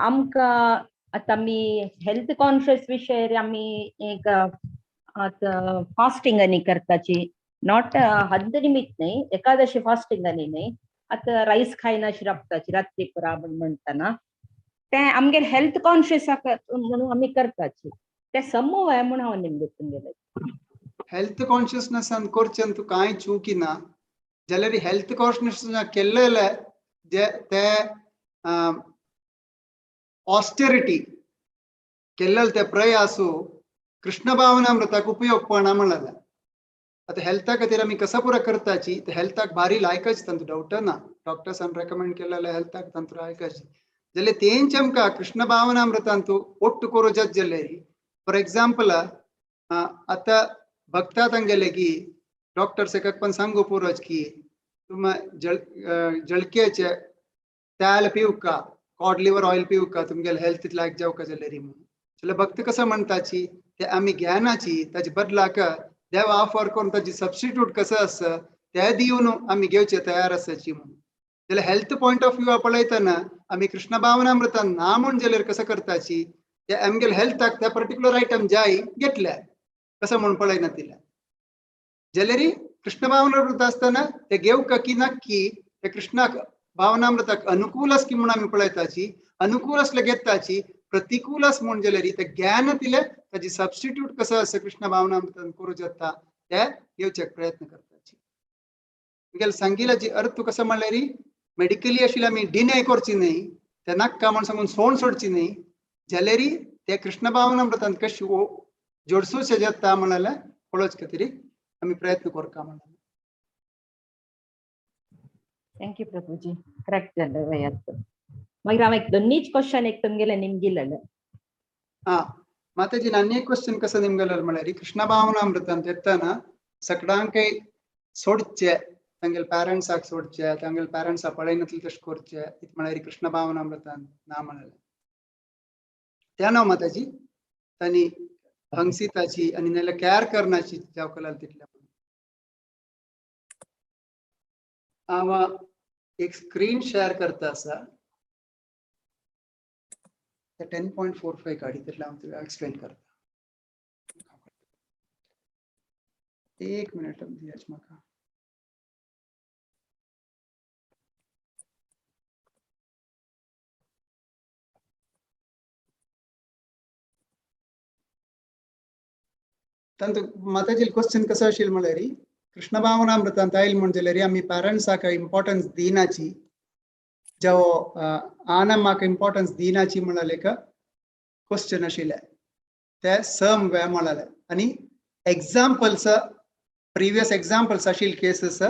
आमकां आतां आमी हेल्थ कॉन्शियस विशय आमी एक फास्टिंगांनी करताची नॉट हद्द निमित्त न्हय एकादशी फास्टिंगांनी न्हय आतां रायस खायना शिरापताची रात्री पुरा म्हणटाना तें आमगेर हेल्थ कॉन्शियस म्हणून आमी करताची तें समूह आहे म्हणून हांव निमगे तुमगेले हेल्थ कॉन्शियसनेसान करचें तूं कांय चुकी ना जाल्यार हेल्थ कॉन्शियसनेस केल्लेले जे ते ऑस्टेरिटी केल्लेले ते प्रयासू कृष्ण भावनामृताक उपयोग पडना म्हणलें आतां हेल्था खातीर आमी कसो पुरो करताची ते हेल्थाक भारी लायकच तांतू डावट ना डॉक्टर्सान रेकमेंड केलेले हेल्थाक तांतू लायकच जाल्यार तेंच आमकां कृष्ण भावनामृतान तूं ओट्ट करूं जात जाल्यार फॉर एग्जाम्पल आतां भक्ता तांगेले की डॉक्टर्स पण सांगू पुरोच की तुम जळकेचे तेल पिवका कॉड लिवर ऑयल पिवका तुमगेले हेल्थ लायक जावका जाल्यार म्हणून जाल्यार भक्त कसं म्हणटाची ते आमी घेनाची ताजे बदलाक देव ऑफर करून ताजी सबस्टिट्यूट कसं आसा ते दिवन आमी घेवचे तयार आसाची म्हणून जाल्यार हेल्थ पॉयंट ऑफ व्यू पळयतना आमी कृष्ण भावनामृतान ना म्हण जाल्यार कसं करताची ते आमगेले हेल्थाक त्या पर्टिक्युलर आयटम जाय घेतल्या कसं म्हण पळयना तिला जाल्यार कृष्ण भावनामृत आसतना ते घेवका की नक्की ते कृष्णाक भावनामृताक अनुकूल आस की म्हण आमी पळयताची अनुकूल असले घेताची प्रतिकूल आस म्हण जाल्यार ते ज्ञान दिले ताजी सबस्टिट्यूट कसो आसा कृष्ण भावनामृतान करूं जाता ते घेवच्याक प्रयत्न करताची तुगेले सांगिल्ल्याची अर्थ कसो म्हणल्यार मेडिकली आशिल्ले आमी डिनाय करची न्हय ते नाका म्हण सांगून सोड सोडची न्हय जाल्यार ते कृष्ण भावनामृतान कशी जोडसूचे जाता म्हणाले पळोवचे खातीर आमी प्रयत्न करता म्हणाले थँक्यू प्रभूजी करेक्ट जालें वयात मागीर हांव एक दोनीच क्वेश्चन एक तुमगेले निमगिल्ले माताजी आनी एक क्वेश्चन कसो निमगेलो म्हळ्यार कृष्ण भावनामृतान तेत्ताना सगळ्यांकय सोडचे तांगेले पॅरंट्साक सोडचे तांगेले पॅरंट्सा पळयनातले तशें करचे म्हळ्यार कृष्ण भावनामृतान ना म्हणाले त्या न्हू माताजी तांणी हंगसिताची आनी नाल्यार कॅर करनाची जाव कलाल तितल्या हांव एक स्क्रीन शेअर करता आसा 10.45 काडी तितले हांव तुका एक्सप्लेन करता एक मिनिट दियाच म्हाका तांतू माताजी क्वेश्चन कसो आशिल्लो म्हळ्यार कृष्ण भावनामृतांत आयिल्लें म्हणजे आमी पॅरंट्साक इम्पॉर्टन्स दिनाची जो आनमाक इम्पॉर्टन्स दिनाची म्हणाले का क्वेश्चन आशिल्ले ते सम वे म्हणाले आनी एग्जाम्पल्स प्रिवियस एग्जाम्पल्स आशिल्ले केसेस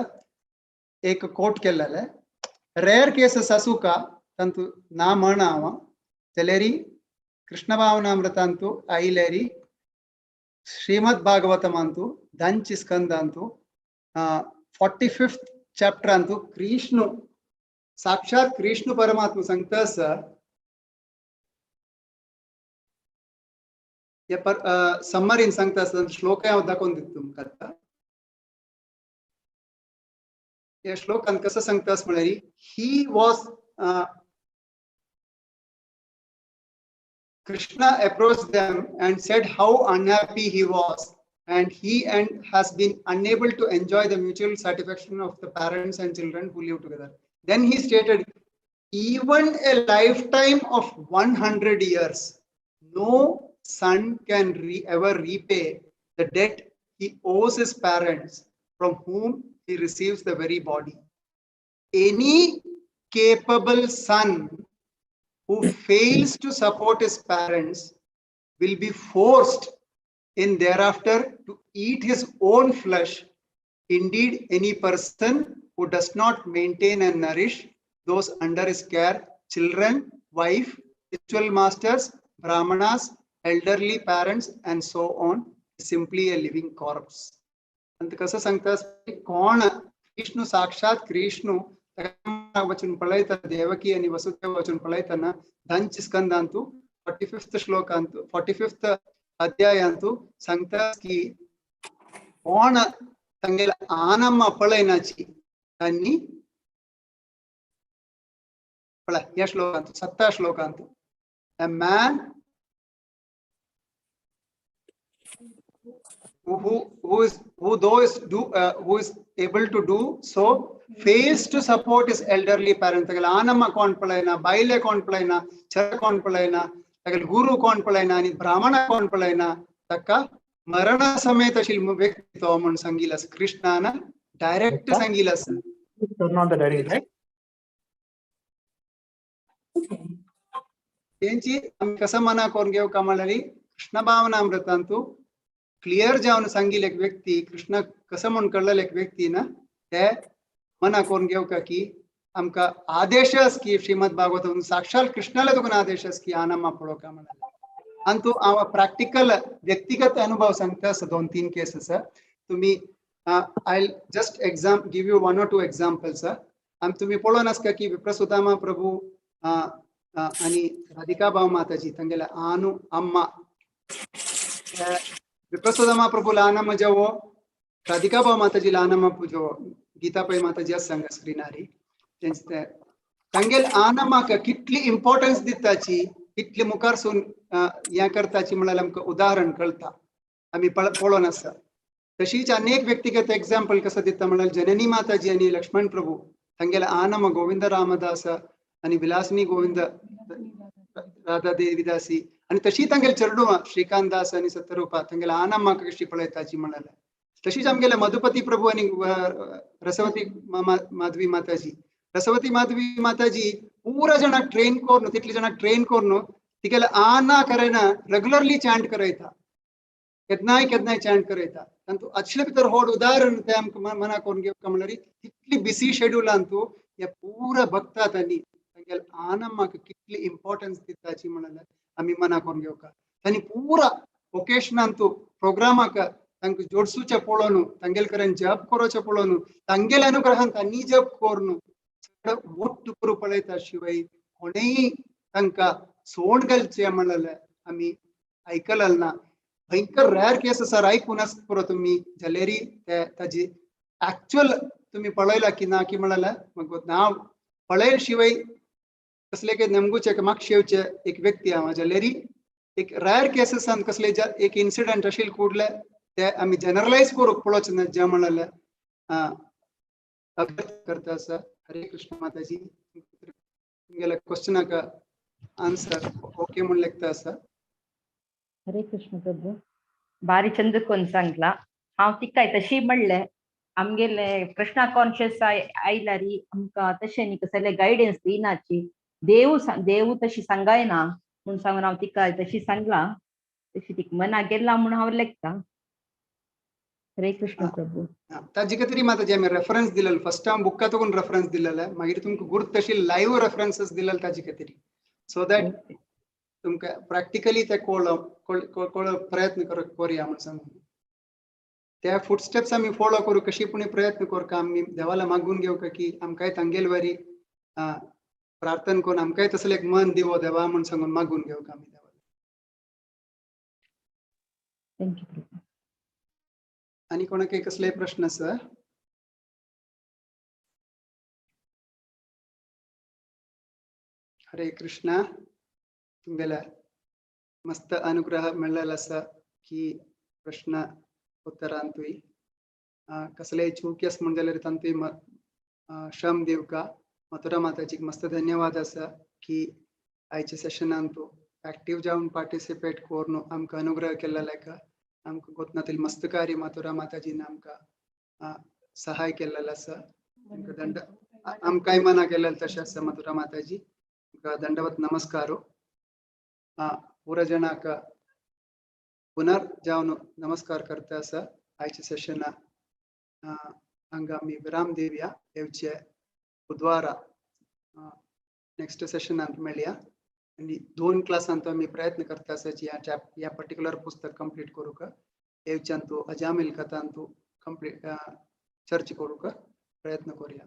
एक कोट केल्ले रेअर केसेस आसूं का तांतू ना म्हण हांव जाल्यार कृष्ण भावनामृतांतू आयिल्लेरी श्रीमद भागवतमंतु ದಂಚಿ ಸ್ಕಂದಂತು 45th चॅप्टर अंतु कृष्ण साक्षात कृष्ण परमात्मा सांगतास समरीन सांगतास श्लोक हांव दाखोवन दिता तुमकां आतां ह्या श्लोकान कसं सांगतास म्हळ्यार he was Krishna approached them and said how unhappy he was and has been unable to enjoy the mutual satisfaction of the parents and children who live together. Then he stated, even a lifetime of 100 years, no son can ever repay the debt he owes his parents from whom he receives the very body. Any capable son who fails to support his parents will be forced in thereafter to eat his own flesh. Indeed, any person who does not maintain and nourish those under his care, children, wife, spiritual masters, brahmanas, elderly parents, and so on, is simply a living corpse. And कसं सांगतास कोण कृष्ण साक्षात कृष्ण वचन पळयता देवकी आणि वसुदेव वचन पळयतना ದಂಚಿ स्कंदांतू 45th श्लोकांतू 45th अध्यायांतू सांगता की कोण तंगेला आनम्म पळयनाची तांणी पळय या श्लोकांतू 7 श्लोकांतू a man who is able to do so fails to support his elderly parents. तगल आनम्म कोण पळयना बायले कोण पळयना चर कोण पळयना तगल गुरु कोण पळयना आणि ब्राह्मण कोण पळयना ताका मरण समेत आशिल्लो व्यक्ती तो म्हण सांगिल्लो कृष्णान डायरेक्ट सांगिल्लो Turn on the diary, right? तेंची आमी कसं मना करून घेवका म्हळ्यार कृष्ण भावनामृतांतू क्लियर जावन सांगिल्लो एक व्यक्ती कृष्ण कसं म्हण कळलेलो एक व्यक्ती ना ते मना करून घेवका की आमकां आदेश की श्रीमद भागवतम साक्षात कृष्णाला तुका आदेश की आनम्मा पळोवका म्हणाले आनी तूं हांव प्रॅक्टिकल व्यक्तिगत अनुभव सांगता 2-3 केसेस तुम्ही I just give you 1 or 2 examples आनी तुम्ही पळोवन आसता की विप्रसुदामा प्रभू आणि राधिका भाव माताजी तंगेला आनु अम्मा विप्रसुदामा प्रभू लानम्मा जवो राधिका भाव माताजी लानम्मा जो गीता पै माताजी सांग स्क्रीनारी तंगेल आनम्माक कितली इम्पॉर्टन्स दिताची कितली मुखार सून या करताची म्हळ्यार आमकां उदाहरण कळता आमी पळोवन आसा तशीच अनेक व्यक्तिगत एग्जाम्पल कसं दिता म्हळ्यार जननी माताजी आणि लक्ष्मण प्रभू तंगेला आनम्मा गोविंद रामदास आणि विलासनी गोविंद राधा देवीदासी आणि तशी तांगेल चरडू श्रीकांत दास आणि सत्यरूपा तांगेला आनम्मा कशी पळयताची म्हणाले तशीच आमगेले मधुपती प्रभू आणि रसवती माधवी माताजी पूरा जण ट्रेन कोरून तितली जण ट्रेन कोरून तिगेले आना करेना रेग्युलरली चॅन्ट करयता केदनाय चॅन्ट करयता तांतू अच्छले भितर व्हड उदाहरण ते आमकां मना करून घेवका म्हळ्यार तितली बिसी शेड्युलांतू हे पूरा भक्तात आनी तांगेल आनम्माक कितली इम्पॉर्टन्स दिताची म्हणाले आमी मना करून घेवका तांणी पूरा ओकेशनांतू प्रोग्रामाक तांकां जोडसूचे पळोवन तांगेल कडेन जप करचे पळोवन तांगेल अनुग्रहान तांणी जप करून मोट्ट करू पळयता शिवाय कोणेय तांकां सोड घालचे म्हणाले आमी ऐकलं ना भयंकर रेअर केस सर ऐकूनच पुरो तुम्ही जलेरी ताजी ऍक्च्युअल तुम्ही पळयला की ना की म्हणाला मग नाव पळयल शिवाय कसले के नेमगूचे म्हाका शेवचे एक व्यक्ती हा जलेरी एक रेअर केसेस कसले एक इन्सिडेंट असेल कुडले ते आम्ही जनरलाइज करूक पळोवचे ना जे म्हणाले करता सर हरे कृष्ण माताजी तुमगेल्या क्वेश्चनाक आन्सर ओके म्हणून लेखता सर हरे कृष्ण प्रभू बारी चंद कोण सांगला हांव तिका तशी म्हणले आमगेले कृष्णा कॉन्शियस आयला री आमकां तशें न्ही कसले गायडन्स दिनाची देव तशी सांगायना म्हूण सांगून हांव तिका तशी सांगला तशी तिका मना गेला म्हूण हांव लेखता हरे कृष्ण प्रभू ताजी तरी माताजी आम्ही रेफरन्स दिलेलो फर्स्ट टाइम बुक्का तगून रेफरन्स दिलेले मागीर तुमकां गुर्त तशी लाईव्ह रेफरन्सेस दिलेले ताजी तरी सो दॅट तुमकां प्रॅक्टिकली ते कळप प्रयत्न करूया म्हणून सांगून त्या फुटस्टेप्स आम्ही फॉलो करू कशी पुणे प्रयत्न करू आम्ही देवाला मागून घेऊ की आमकांय तांगेल वरी प्रार्थना करून आमकांय तसले एक मन दिवो देवा म्हणून सांगून मागून घेऊ आम्ही देवाला थँक्यू प्रभू आणि कोणाक कसले प्रश्न सर हरे कृष्णा तुमगेल्या मस्त अनुग्रह मेळ्ळेलो आसा की प्रश्न उत्तरांतूय कसले चुकी म्हण जाल्यार तांतूय श्रम दिवका मथुरा माताजीक मस्त धन्यवाद आसा की आयच्या सेशनान तूं एक्टीव जावन पार्टिसिपेट करून आमकां अनुग्रह केल्ल्या लेका आमकां गोतनातील मस्त कार्य मथुरा माताजीन आमकां सहाय केल्लेलो आसा दंड आमकांय मना केलेलें तशें आसा मथुरा माताजी दंडवत नमस्कारो पुरा जनाक पुनर जावन नमस्कार करता आसा आयच्या सेशना हांगा आमी विराम दिवया येवचे बुधवारा नेक्स्ट सेशनांत मेळया आनी 2 क्लासांत आमी प्रयत्न करता आसा जी ह्या पर्टिक्युलर पुस्तक कंप्लीट करूक येवच्यान तूं अजामील कथान तूं कंप्लीट चर्च करूक प्रयत्न करूया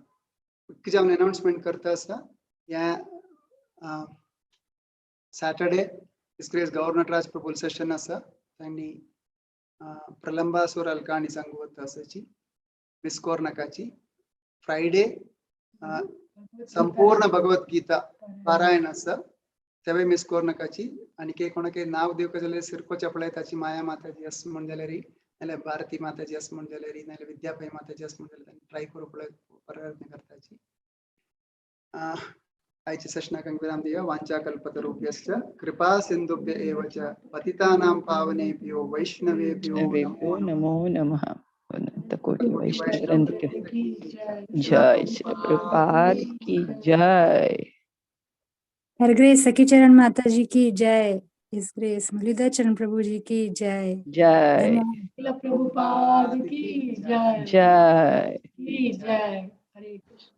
एक जावन अनाउन्समेंट करता आसा ह्या सॅटर्डे डिस्ग्रेस गव्हर्नर राज प्रभू सेशन आसा तांणी प्रलंबासुर काणी सांगू वता आसाची मिस कोर नाकाची फ्रायडे संपूर्ण भगवद्गीता पारायण आसा तेवे मिस कोर नाकाची आनी कोणाके नांव दिवक जाल्यार सिरकोच्या पळयताची माया माताजी आस म्हण जाल्यार नाल्यार भारती माताजी आस म्हण जाल्यार नाल्यार विद्यापय माताजी आस म्हण जाल्यार ट्राय करूं प्रयत्न करताची आयच्या सेशनाक विराम दिया वांछा कल्पतरुभ्यश्च कृपा सिन्धुभ्य एव च पतितानां पावनेभ्यो वैष्णवेभ्यो नमो नमः अनंत कोटि वैष्णव वृंद की जय श्री प्रभुपाद की जय हर ग्रेस सखी चरण माता जी की जय इस ग्रेस मुरलीधर चरण प्रभु जी की जय जय प्रभुपाद की जय जय की जय हरे कृष्ण